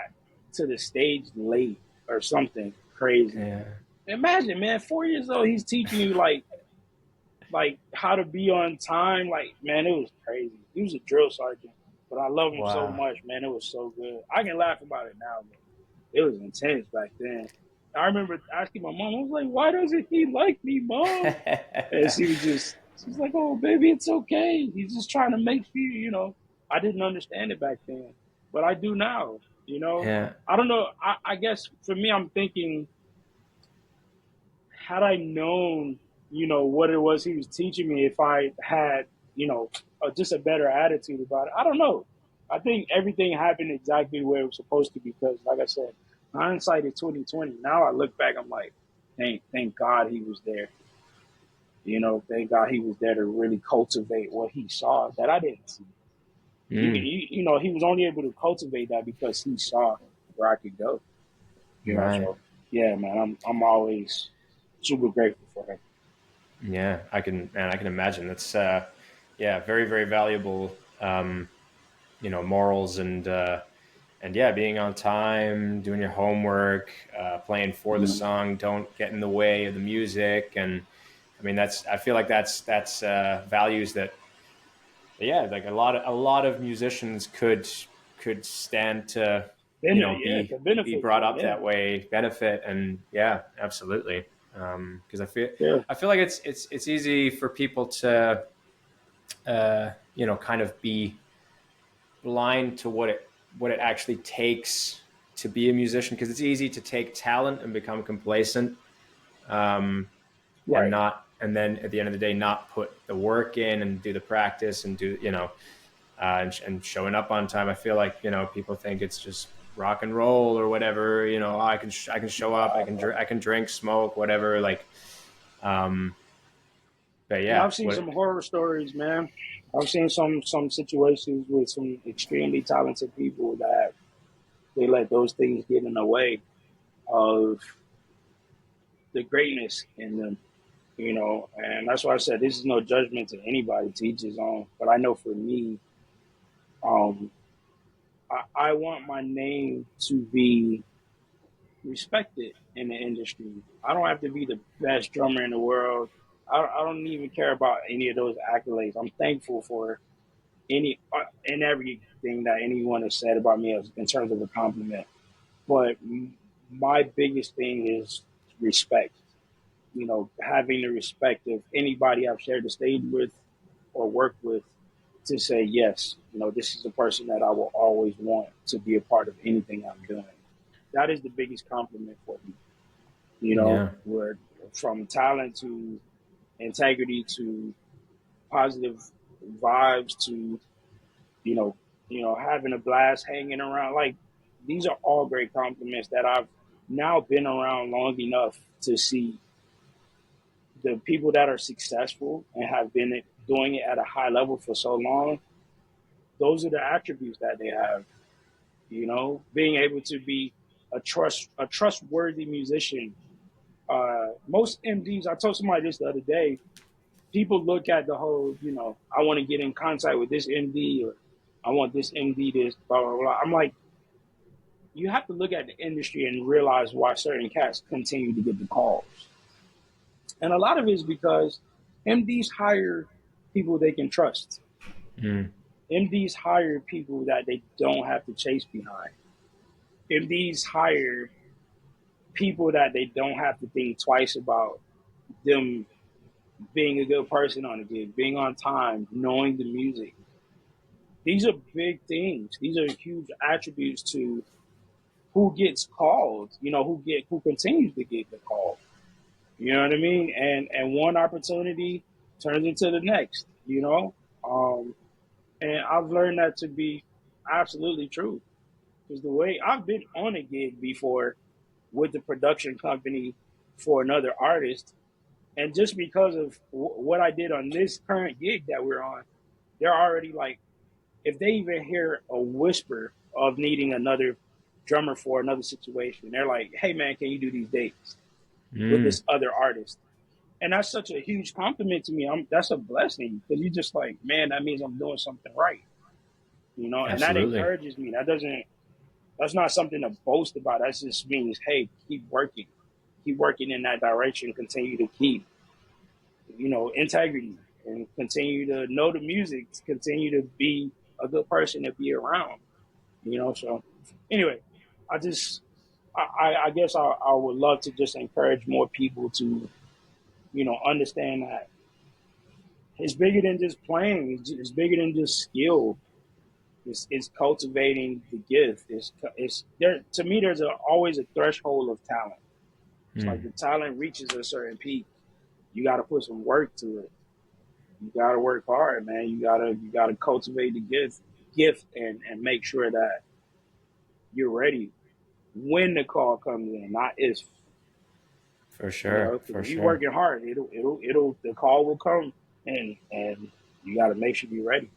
to the stage late or something crazy. Yeah. Imagine, man, 4 years old, he's teaching you like how to be on time. Like, man, it was crazy. He was a drill sergeant, but I love him so much, man. It was so good. I can laugh about it now, but it was intense back then. I remember asking my mom, I was like, why doesn't he like me, Mom? And she's like, oh, baby, it's okay. He's just trying to make you, I didn't understand it back then, but I do now, Yeah. I don't know. I guess for me, I'm thinking, had I known, what it was he was teaching me, if I had, just a better attitude about it, I don't know. I think everything happened exactly the way it was supposed to, because like I said, hindsight is 2020. Now I look back, I'm like, thank God he was there. Thank God he was there to really cultivate what he saw that I didn't see. He was only able to cultivate that because he saw where I could go. Right. So yeah, man, I'm always super grateful for him. Yeah, I can imagine. That's very, very valuable. Morals and yeah, being on time, doing your homework, playing for the song, don't get in the way of the music. And I mean, I feel like that's values that, yeah, like a lot of musicians could stand to, be brought up that way, benefit. And yeah, absolutely. Because I feel like it's easy for people to, kind of be blind to what it actually takes to be a musician, because it's easy to take talent and become complacent, and then at the end of the day not put the work in and do the practice and do and showing up on time. I feel like people think it's just rock and roll or whatever. I can show up, I can drink, smoke, whatever. Like, but yeah, I've seen some horror stories, man. I've seen some situations with some extremely talented people that they let those things get in the way of the greatness in them, and that's why I said this is no judgment to anybody to each his own. But I know for me, um, I want my name to be respected in the industry. I don't have to be the best drummer in the world. I don't even care about any of those accolades. I'm thankful for any and everything that anyone has said about me in terms of a compliment. But my biggest thing is respect. Having the respect of anybody I've shared the stage with or worked with to say, yes, this is the person that I will always want to be a part of anything I'm doing. That is the biggest compliment for me. Yeah. Where from talent to integrity to positive vibes to, having a blast hanging around. Like, these are all great compliments that I've now been around long enough to see the people that are successful and have been doing it at a high level for so long. Those are the attributes that they have. Being able to be a trustworthy musician. Most MDs, I told somebody this the other day, people look at the whole, I want to get in contact with this MD, or I want this MD this, blah, blah, blah. I'm like, you have to look at the industry and realize why certain cats continue to get the calls. And a lot of it is because MDs hire people they can trust. Mm. MDs hire people that they don't have to chase behind. MDs hire people that they don't have to think twice about them being a good person on a gig, being on time, knowing the music. These are big things. These are huge attributes to who gets called, who continues to get the call. You know what I mean? And one opportunity turns into the next, and I've learned that to be absolutely true. Because the way I've been on a gig before with the production company for another artist, and just because of what I did on this current gig that we're on, they're already like, if they even hear a whisper of needing another drummer for another situation, they're like, hey man, can you do these dates with this other artist? And that's such a huge compliment to me. That's a blessing, because you just like, man, that means I'm doing something right, and that Absolutely. encourages me. That's not something to boast about. That just means, hey, keep working in that direction, continue to keep, integrity, and continue to know the music, continue to be a good person to be around, So anyway, I guess I would love to just encourage more people to, understand that it's bigger than just playing. It's bigger than just skill. It's cultivating the gift. It's there to me. There's always a threshold of talent. It's like the talent reaches a certain peak. You got to put some work to it. You got to work hard, man. You gotta cultivate the gift, and make sure that you're ready when the call comes in, not if. For sure. Because For if you're sure. working hard, the call will come, and you got to make sure you're ready.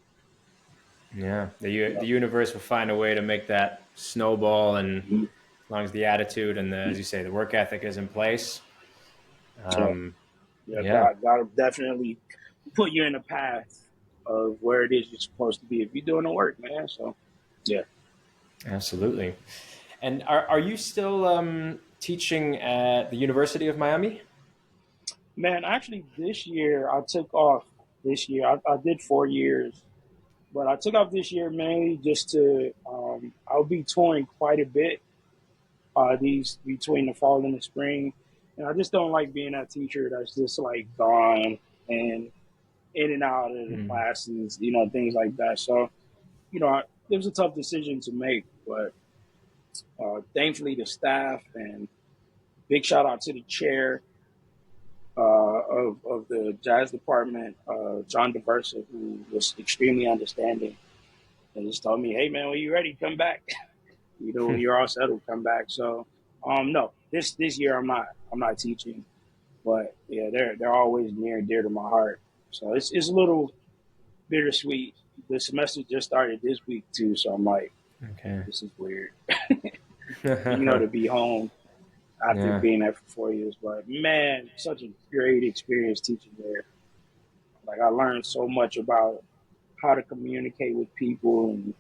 Yeah. The universe will find a way to make that snowball, and Mm-hmm. as long as the attitude and as you say, the work ethic is in place. So yeah, Yeah. God definitely put you in the path of where it is you're supposed to be if you're doing the work, man. So yeah. Absolutely. And are you still teaching at the University of Miami? Man, actually, this year I took off. This year I did 4 years, but I took off this year mainly just to. I'll be touring quite a bit. These between the fall and the spring, and I just don't like being that teacher that's just like gone and in and out of the classes, things like that. So, it was a tough decision to make, but thankfully the staff, and big shout out to the chair of the jazz department, John DeVersa, who was extremely understanding and just told me, hey man, when you're ready, come back. When you're all settled, come back. So, no, this year I'm not teaching, but yeah, they're always near and dear to my heart. So it's a little bittersweet. The semester just started this week too, so I'm like, Okay. This is weird, to be home after Yeah. being there for 4 years. But man, such a great experience teaching there. Like I learned so much about how to communicate with people, and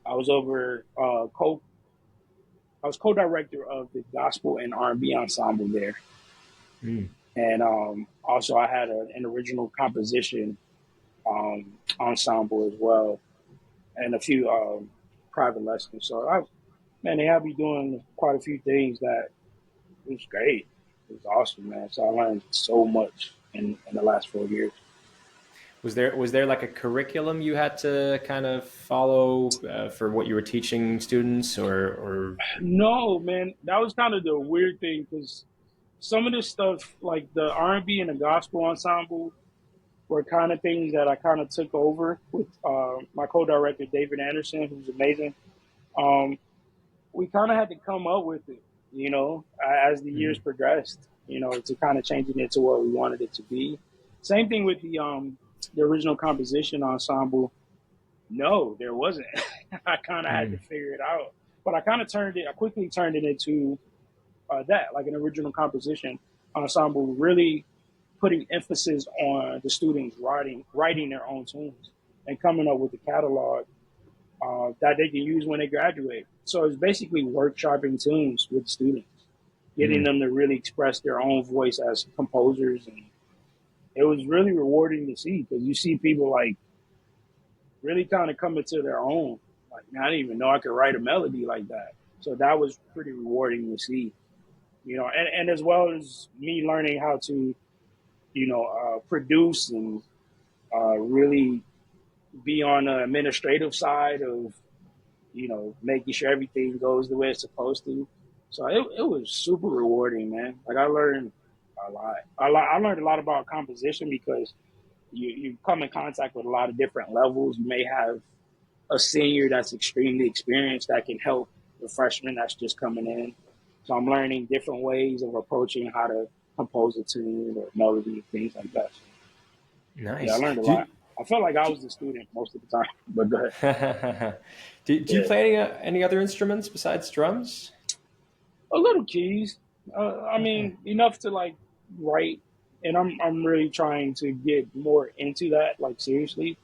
I was over I was co-director of the gospel and R&B ensemble there, Mm. and also I had an original composition ensemble as well, and a few private lessons. So man, they had me doing quite a few things that was great. It was awesome, man. So I learned so much in the last 4 years. Was there like a curriculum you had to kind of follow for what you were teaching students, or No, man, that was kind of the weird thing because some of this stuff, like the R&B and the gospel ensemble, were kind of things that I kind of took over with my co-director David Anderson, who's amazing. Um, we kind of had to come up with it, as the years Mm. progressed, to kind of changing it to what we wanted it to be. Same thing with the original composition ensemble. No, there wasn't. I kind of had to Mm. figure it out, but I quickly turned it into that, like an original composition ensemble, really putting emphasis on the students writing their own tunes and coming up with a catalog that they can use when they graduate. So it's basically workshopping tunes with students, getting Mm. them to really express their own voice as composers, and it was really rewarding to see because you see people like really kind of coming to their own. Like, man, I didn't even know I could write a melody like that. So that was pretty rewarding to see, and as well as me learning how to, produce and really be on the administrative side of, making sure everything goes the way it's supposed to. So it was super rewarding, man. Like I learned a lot. I learned a lot about composition because you come in contact with a lot of different levels. You may have a senior that's extremely experienced that can help the freshman that's just coming in. So I'm learning different ways of approaching how to compose a tune or melody, things like that. So, yeah, I Nice. learned a Do you, lot. I felt like I do, was the student most of the time, but go ahead. do you Yeah, play any other instruments besides drums? a little keys. I Okay. mean, enough to like write, and I'm really trying to get more into that, like seriously.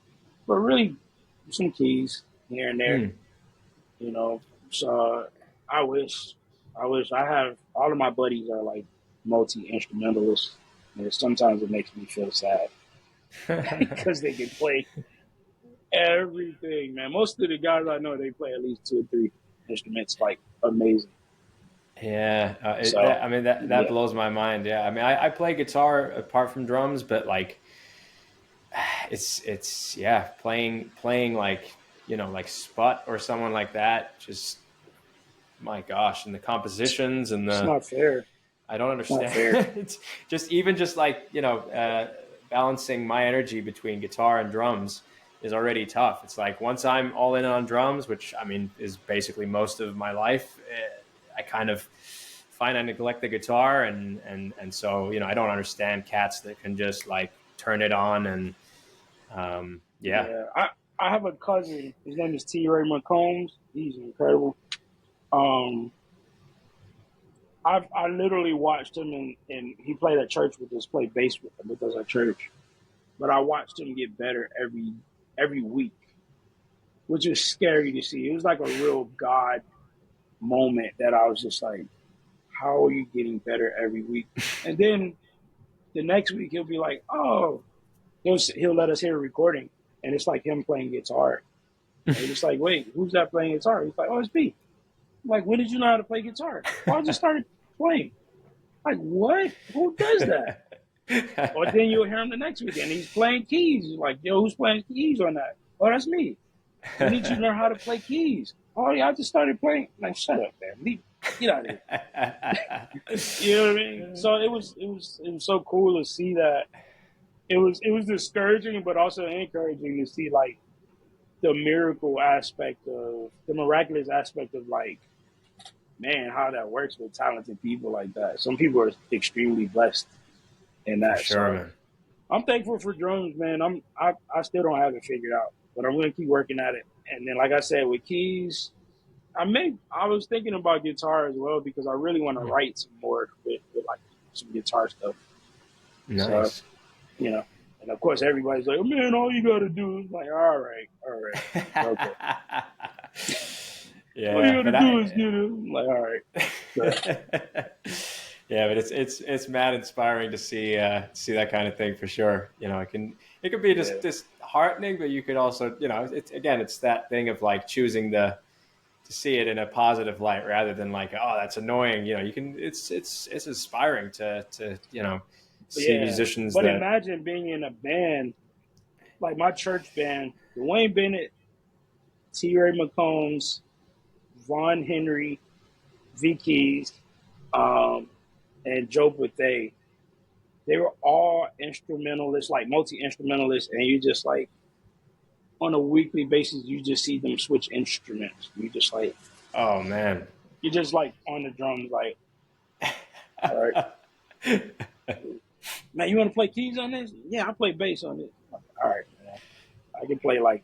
But really, some keys here and there, Mm. you know. So I wish, I have all of my buddies are like multi instrumentalists, and sometimes it makes me feel sad because they can play everything, man. Most of the guys I know, they play at least two or three instruments, like amazing. Yeah, So I mean that yeah, blows my mind. Yeah, I mean I play guitar apart from drums, but like it's yeah, playing like like Sput or someone like that. Just my gosh, and the compositions and it's the not fair. I don't It's not understand. fair. It's just even just like balancing my energy between guitar and drums is already tough. It's like once I'm all in on drums, which I mean is basically most of my life, I kind of find I neglect the guitar, and so I don't understand cats that can just like turn it on and yeah. Yeah, I have a cousin. His name is T. Ray McCombs. He's incredible. Um, I literally watched him and he played at church with us, played bass with us at church. But I watched him get better every week, which is scary to see. It was like a real God moment that I was just like, how are you getting better every week? And then the next week he'll be like, oh, he'll let us hear a recording, and it's like him playing guitar. And we're just like, wait, who's that playing guitar? He's like, oh, it's me. I'm like, when did you know how to play guitar? Well, I just started playing. Like, what? Who does that? Or then you'll hear him the next week and he's playing keys. You're like, yo, who's playing keys on that? Oh, that's me. When did you learn how to play keys? Oh, yeah, I just started playing. Like, shut up, man. Get out of here. You know what I mean? So it was so cool to see that. It was discouraging, but also encouraging to see like the miracle aspect of the miraculous aspect of like, man, how that works with talented people like that. Some people are extremely blessed in For that. sure, So man. I'm thankful for drums, man. I still don't have it figured out, but I'm gonna keep working at it. And then, like I said, with keys, I was thinking about guitar as well because I really want to write some more with like some guitar stuff. So, Nice. you know, and of course everybody's like, man, all you got to do is like, all right, okay. All you Yeah, got to but do is get it. I'm like, all right. So, yeah, but it's mad inspiring to see that kind of thing for sure. It could be yeah. just disheartening, but you could also, it's that thing of like choosing to see it in a positive light rather than like, oh, that's annoying. It's inspiring to see Yeah. musicians But that. imagine being in a band, like my church band, Dwayne Bennett, T. Ray McCombs, Vaughn Henry, V Keys, um, and Joe Bethea. They were all instrumentalists, like multi instrumentalists, and you just like on a weekly basis, you just see them switch instruments. Oh man. You just like on the drums, like, all right, man, you want to play keys on this? Yeah, I play bass on it. All right, man, I can play like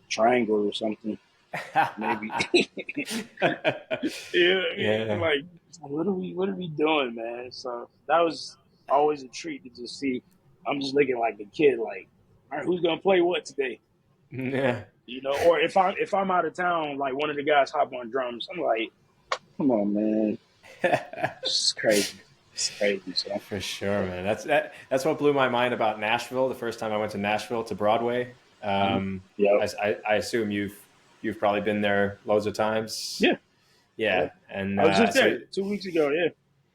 triangle or something, maybe. Yeah, Yeah. like what are we doing, man? So that was always a treat to just see. I'm just looking like a kid, like, all right, who's gonna play what today? Yeah. Or if I'm out of town, like one of the guys hop on drums, I'm like, come on, man, it's crazy, it's crazy. So For sure, man. That's what blew my mind about Nashville. The first time I went to Nashville to Broadway. yeah, I assume you've probably been there loads of times. yeah, yeah. Yeah, and I was just so there 2 weeks ago. Yeah,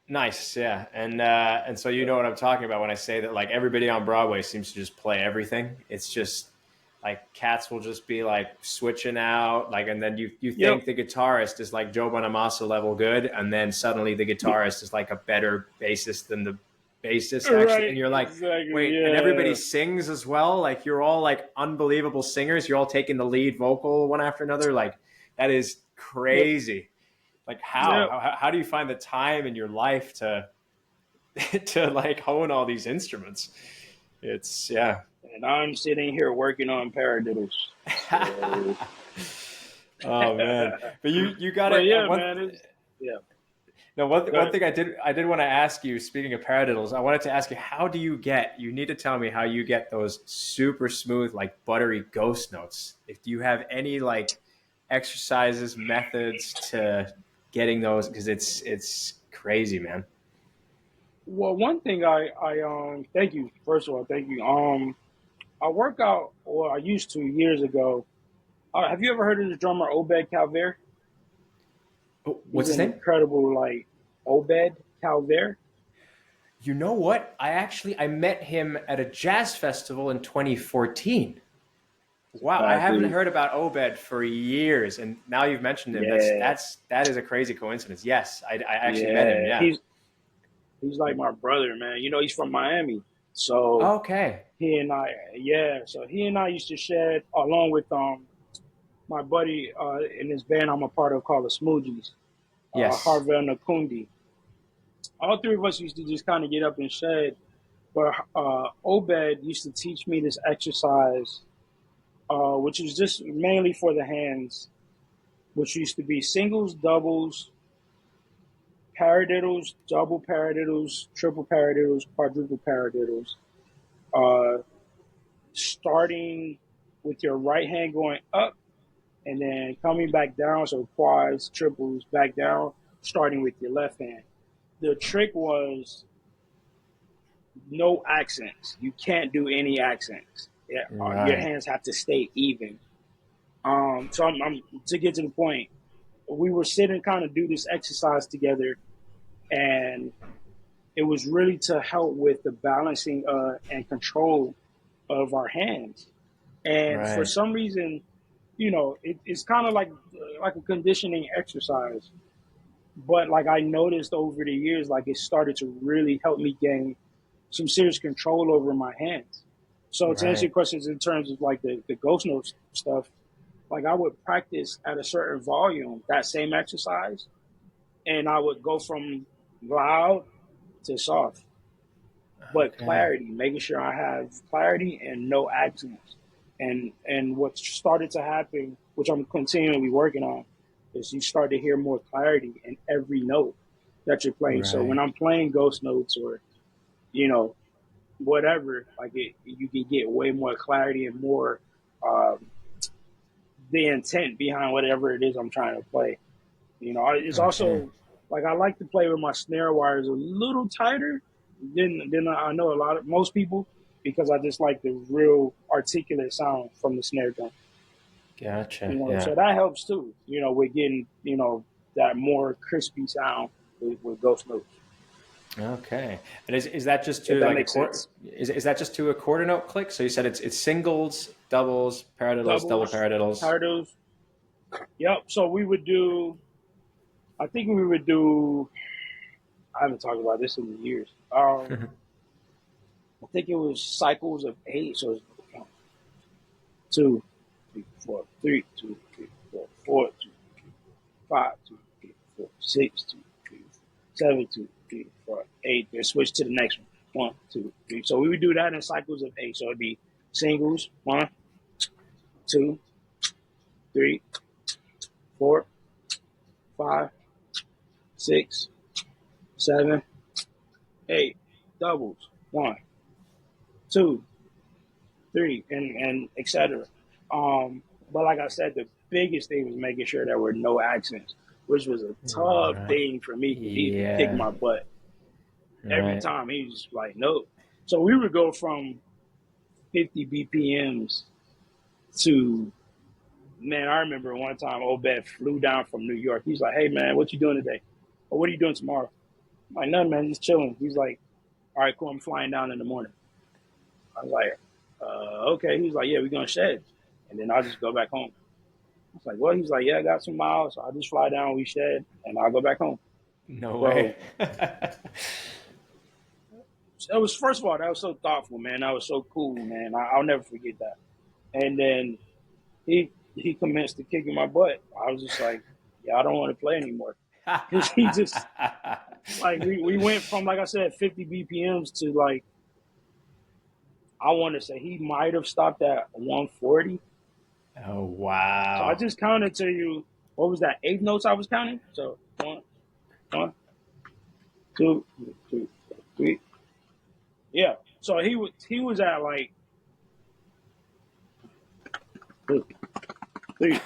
nice. Yeah, and so you know what I'm talking about when I say that like everybody on Broadway seems to just play everything. It's just like cats will just be like switching out, like, and then you yep, think the guitarist is like Joe Bonamassa level good, and then suddenly the guitarist is like a better bassist than the bassist actually, right, and you're like, exactly. wait, and everybody Yeah, sings as well, like you're all like unbelievable singers, you're all taking the lead vocal one after another, like that is yep, crazy. Like yep. how do you find the time in your life to to like hone all these instruments? It's yeah. And I'm sitting here working on paradiddles. So, Oh man, but you got but it. yeah, man, yeah. No, Go one ahead. thing I did want to ask you. Speaking of paradiddles, I wanted to ask you, how do you get? You need to tell me how you get those super smooth, like buttery ghost notes. If do you have any like exercises, methods to getting those, because it's crazy, man. Well, one thing thank you. First of all, thank you. I work out, or I used to years ago. Have you ever heard of the drummer Obed Calver? What's He's his an name? incredible, like, Obed Calver. You know what? I met him at a jazz festival in 2014. Wow, I haven't Exactly. heard about Obed for years, and now you've mentioned him. Yeah, That is a crazy coincidence. Yes, I actually met him. yeah. Yeah. He's like my brother, man. He's from Miami, so Okay. so he and I used to shed along with my buddy in this band I'm a part of called the Smoothies, Yes. Harvell Nakundi. All three of us used to just kind of get up and shed. But Obed used to teach me this exercise, which was just mainly for the hands, which used to be singles, doubles, paradiddles, double paradiddles, triple paradiddles, quadruple paradiddles. Uh, Starting with your right hand going up and then coming back down, so quads, triples, back down, starting with your left hand. The trick was no accents. You can't do any accents. Yeah, your Right. hands have to stay even. So I'm to get to the point. We were sitting kind of do this exercise together, and it was really to help with the balancing and control of our hands. And for Right. some reason, it's kind of like a conditioning exercise. But like I noticed over the years, like it started to really help me gain some serious control over my hands. So to answer Right. your questions in terms of like the ghost notes stuff, like I would practice at a certain volume that same exercise, and I would go from loud to soft, but Okay. clarity, making sure I have clarity and no accents. And what started to happen, which I'm continually working on, is you start to hear more clarity in every note that you're playing. So when Right. I'm playing ghost notes or, you know, whatever, like you can get way more clarity and more um, the intent behind whatever it is I'm trying to play. You know, it's Okay. also like I like to play with my snare wires a little tighter than I know most people because I just like the real articulate sound from the snare drum. You Gotcha. know, Yeah. so that helps too. You know, we're getting that more crispy sound with ghost notes. Okay. And is that just If to that like a makes quarter? sense. Is that just to a quarter note click? So you said it's singles, doubles, paradiddles, double Doubles, paradiddles. paradiddles. Yep. So we would do. I think we would do. I haven't talked about this in years. I think it was cycles of 8. So it's 2, 3, 4, 3, 2, 3, 4, 4, 2, 3, 5, 2, 3, 4, 6, 2, 3, 7, 2, 3, 4, 8. Then switch to the next one. 1, 2, 3. So we would do that in cycles of 8. So it'd be singles. 1, 2, 3, 4, 5, 6, 7, 8. Doubles. 1, 2, 3, and etc. But like I said, the biggest thing was making sure there were no accents, which was a tough Right. thing for me because he kicked Yeah. my butt every Right. time. He was like, "No." So we would go from 50 BPMs to, man, I remember one time Obed flew down from New York. He's like, "Hey man, what you doing today? Or what are you doing tomorrow?" I'm like, "Nothing, man, just chilling." He's like, "All right, cool. I'm flying down in the morning." I was like, "Okay." He's like, "Yeah, we're gonna shed, and then I'll just go back home." I was like, "Well," he's like, "Yeah, I got some miles. So I'll just fly down, we shed, and I'll go back home." No way. Bro, it was, first of all, that was so thoughtful, man. That was so cool, man. I'll never forget that. And then he commenced to kicking my butt. I was just like, yeah, I don't want to play anymore. Because he just, like, we went from, like I said, 50 BPMs to, like, I want to say he might have stopped at 140. Oh So I wow. just counted to you, what was that, 8 notes I was counting? So 1, 1, 2, 2, 3. Yeah. So he was at like 2, 3.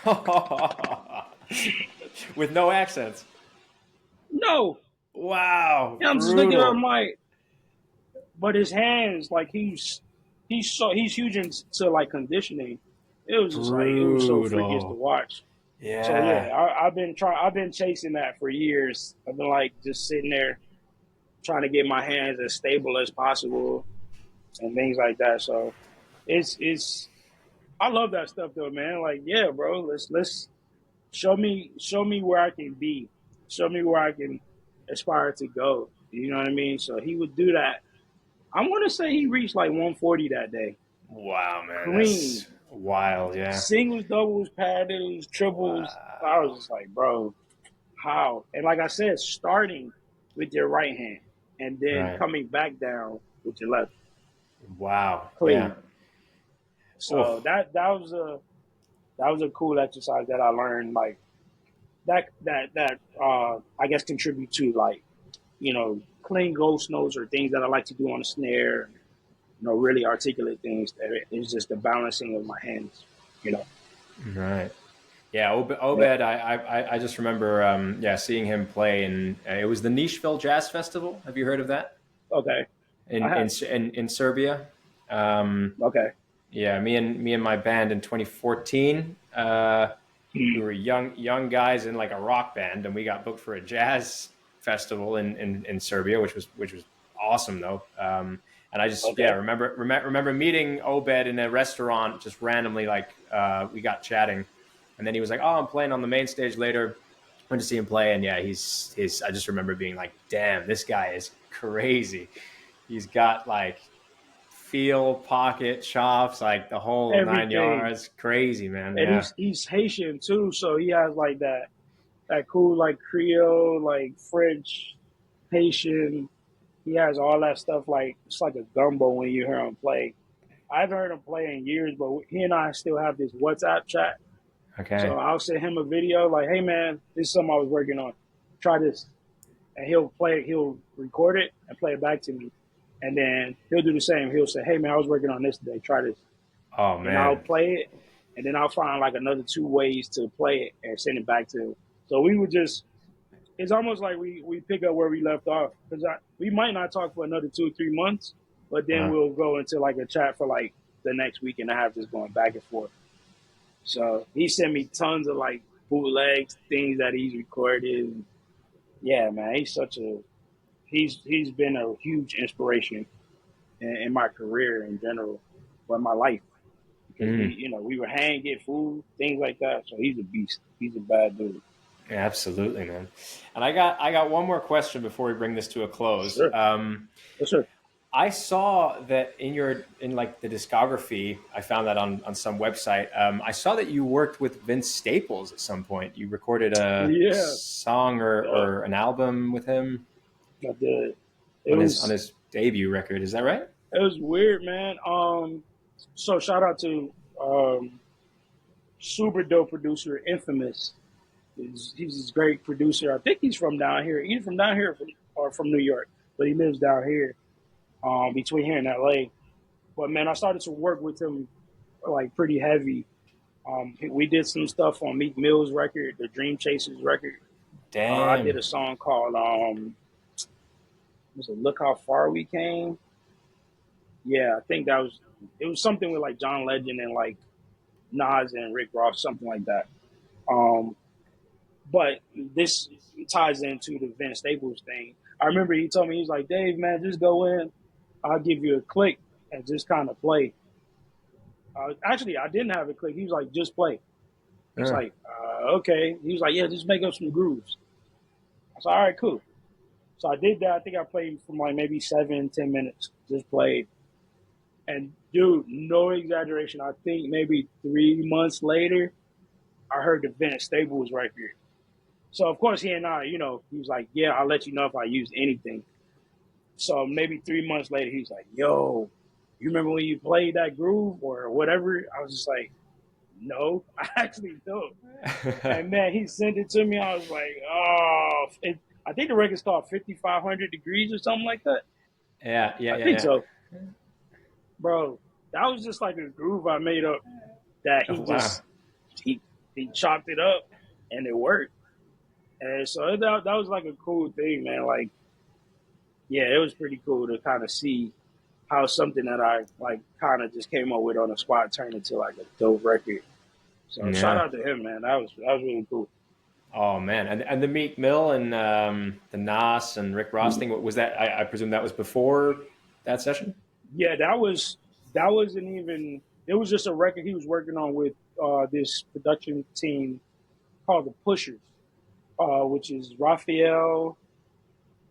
With no accents. No. Wow. And I'm just looking at him Brutal. like, but his hands, like he's huge into like conditioning. It was just like it was so freakish to Brutal. watch. So yeah, Yeah. I've been chasing that for years. I've been like just sitting there trying to get my hands as stable as possible and things like that. So it's I love that stuff though, man. Like, yeah, bro, let's show me where I can be. Show me where I can aspire to go. You know what I mean? So he would do that. I want to say he reached like 140 that day. Wow, man. Clean. That's wild. Yeah. Singles, doubles, paradiddles, triples. I was Wow. just like, bro, how? And like I said, starting with your right hand and then Right. coming back down with your left. Wow. Yeah. Clean. Oh, So that was a cool exercise that I learned, like that I guess contribute to, like, clean ghost notes or things that I like to do on the snare, really articulate things. It's just the balancing of my hands, you know. right. Yeah, Yeah. Obed. I just remember, yeah, seeing him play, and it was the Nishville Jazz Festival. Have you heard of that Okay. I in have. Serbia? Um, Okay. yeah, me and my band in 2014. We were young guys in like a rock band, and we got booked for a jazz festival in Serbia, which was awesome though. And I just, yeah, Okay. remember meeting Obed in a restaurant just randomly, like we got chatting, and then he was like, "Oh, I'm playing on the main stage later." Went to see him play, and yeah, he's. I just remember being like, "Damn, this guy is crazy. He's got like feel, pocket, chops, like the whole nine Everything. yards. Crazy, man. And Yeah, he's Haitian too, so he has like that cool like Creole, like French, Haitian. He has all that stuff. Like it's like a gumbo when you hear him play. I haven't heard him play in years, but he and I still have this WhatsApp chat. Okay. So I'll send him a video like, hey man, this is something I was working on. Try this. And he'll play it, he'll record it and play it back to me. And then he'll do the same. He'll say, hey man, I was working on this today. Try this. Oh And I'll man. play it. And then I'll find like another 2 ways to play it and send it back to him. So we would just, it's almost like we pick up where we left off. Because we might not talk for another 2 or 3 months, but then Uh-huh. we'll go into like a chat for like the next week and a half, just going back and forth. So he sent me tons of like bootlegs, things that he's recorded. Yeah, man, he's been a huge inspiration in my career in general, but my life because Mm. we would hang, get food, things like that. So he's a beast. He's a bad dude. Absolutely, man. And I got one more question before we bring this to a close. Sure, yes, sir. I saw that in like the discography, I found that on some website. I saw that you worked with Vince Staples at some point. You recorded a Yeah, song or an album with him I did. It on his was debut record. Is that right? it was weird, man. So shout out to super dope producer, Infamous. He's this great producer. I think he's from down here. Either from down here or from New York, but he lives down here, between here and LA. But man, I started to work with him like pretty heavy. We did some stuff on Meek Mill's record, the Dream Chasers record. I did Damn. a song called was it Look How Far We Came? Yeah, I think it was something with like John Legend and like Nas and Rick Ross, something like that. Um, but this ties into the Vince Staples thing. I remember he told me, he's like, Dave, man, just go in. I'll give you a click and just kind of play. Actually, I didn't have a click. He was like, just play. It's Uh, like, okay. He was like, yeah, just make up some grooves. I said, all right, cool. So I did that. I think I played for like maybe 7, 10 minutes. Just played. And dude, no exaggeration. I think maybe 3 months later, I heard the Vince Staples record. So of course he and I, he was like, yeah, I'll let you know if I use anything. So maybe 3 months later, he was like, yo, you remember when you played that groove or whatever? I was just like, no, I actually don't. And man, he sent it to me. I was like, oh, I think the record's called 5,500 Degrees or something like that. yeah, yeah, I yeah, think yeah. so. Bro, that was just like a groove I made up that Oh, wow. he chopped it up and it worked. And so that was like a cool thing, man. Like, yeah, it was pretty cool to kind of see how something that I like kind of just came up with on the spot turned into like a dope record. So shout Yeah. out to him, man. That was really cool. Oh man, and the Meek Mill and the Nas and Rick Ross thing. What was that? I presume that was before that session. Yeah, that wasn't even. It was just a record he was working on with this production team called the Pushers, which is Raphael,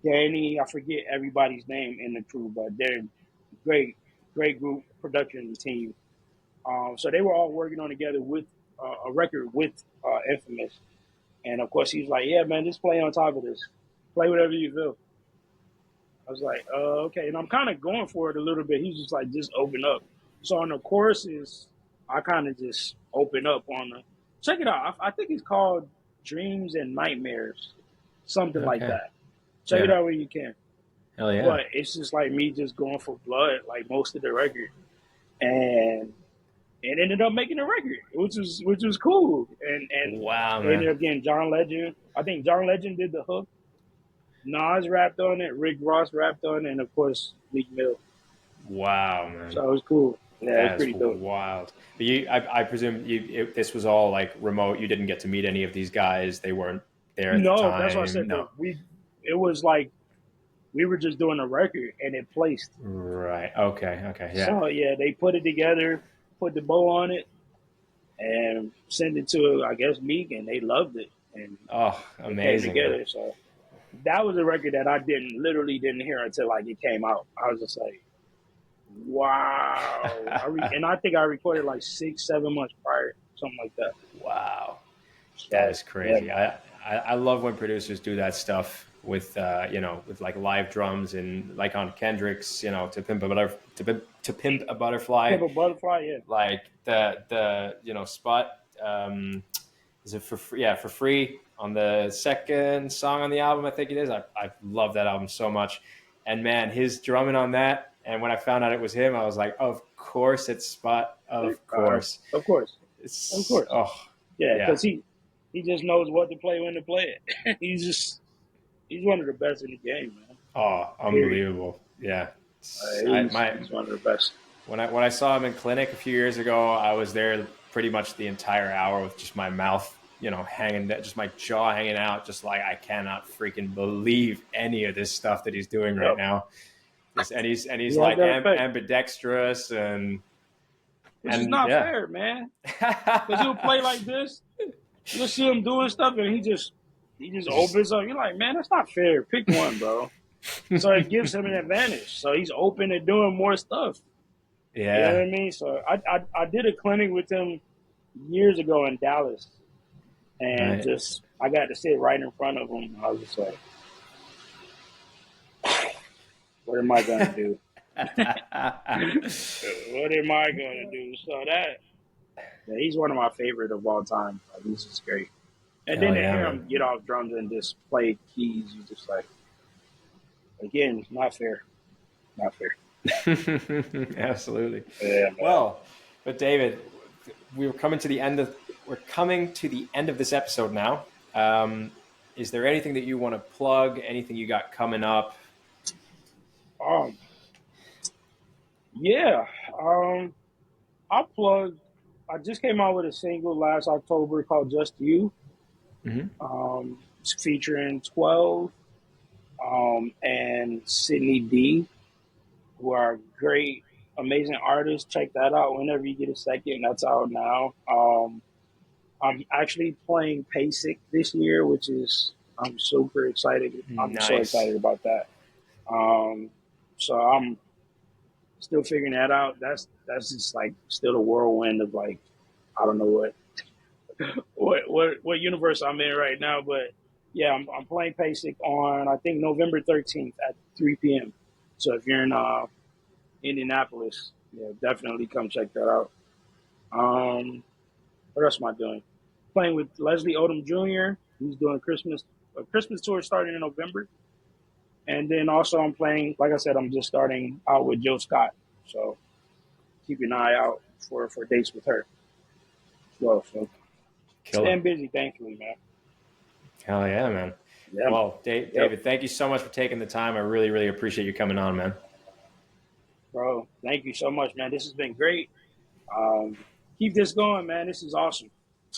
Danny. I forget everybody's name in the crew, but they're great, great group production team. So they were all working on together with a record with Infamous, and of course he was like, "Yeah, man, just play on top of this, play whatever you feel." I was like, okay. And I'm kind of going for it a little bit. He's just like, just open up. So on the choruses, I kind of just open up on check it out. I think it's called Dreams and Nightmares, something like Okay. that. Check it Yeah. out when you can. Hell yeah. But it's just like me just going for blood, like most of the record. And it ended up making a record, which was cool. And Wow, ended man. up getting John Legend. I think John Legend did the hook. Nas rapped on it, Rick Ross rapped on it, and of course Meek Mill. Wow, man. So it was cool. Yeah, it was That is pretty dope. wild. But I presume this was all like remote. You didn't get to meet any of these guys. They weren't there at the No, that's what I time. said. No. It was like we were just doing a record and it placed. Right. Okay. Okay. Yeah. So yeah, they put it together, put the bow on it, and sent it to I guess Meek, and they loved it, and Oh, it came amazing, man. together. So that was a record that I literally didn't hear until like it came out. I was just like, wow. And I think I recorded like 6, 7 months prior, something like that. Wow. That So is yeah, crazy. I love when producers do that stuff with with like live drums and like on Kendrick's to pimp a butterfly, Pimple Butterfly, yeah. like the spot is it for free? Yeah, for free on the second song on the album, I think it is. I love that album so much. And man, his drumming on that, and when I found out it was him, I was like, of course it's Spot. Of course. Of course. Oh, yeah, because he just knows what to play when to play it. he's one of the best in the game, man. Oh, unbelievable. Yeah. He's one of the best. When I saw him in clinic a few years ago, I was there pretty much the entire hour with just my mouth, hanging, just my jaw hanging out, just like I cannot freaking believe any of this stuff that he's doing right now. And he's like ambidextrous which is not fair, man. Because he'll play like this, you'll see him doing stuff, and he just opens up. You're like, man, that's not fair. Pick one, bro. So it gives him an advantage. So he's open to doing more stuff. Yeah. You know what I mean? So I did a clinic with him years ago in Dallas. And I got to sit right in front of him. I was just like, what am I going to do? What am I going to do? So he's one of my favorite of all time. Like, he's just great. And then to hear him get off drums and just play keys, you just like, again, not fair. Not fair. Absolutely. Yeah, well, but David, we're coming to the end of this episode now. Is there anything that you want to plug? Anything you got coming up? I'll plug. I just came out with a single last October called "Just You." Mm-hmm. It's featuring 12 and Sydney D, who are great, amazing artists. Check that out whenever you get a second. That's out now. I'm actually playing PASIC this year, which is I'm super excited. I'm so excited about that. So I'm still figuring that out. That's just like still a whirlwind of like I don't know what universe I'm in right now, but yeah, I'm playing PASIC on I think November 13th at 3 p.m. So if you're in Indianapolis, definitely come check that out. What else am I doing? Playing with Leslie Odom Jr. He's doing a Christmas tour starting in November. And then also I'm playing, like I said, I'm just starting out with Jill Scott. So keep an eye out for dates with her as well. So staying busy, thankfully, man. Hell yeah, man. Yeah. Well, David, thank you so much for taking the time. I really, really appreciate you coming on, man. Bro, thank you so much, man. This has been great. Keep this going, man. This is awesome.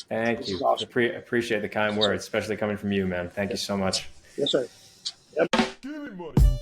Thank you. Awesome. Appreciate the kind words, especially coming from you, man. Thank you so much. Yes, sir. Yep. Give me money.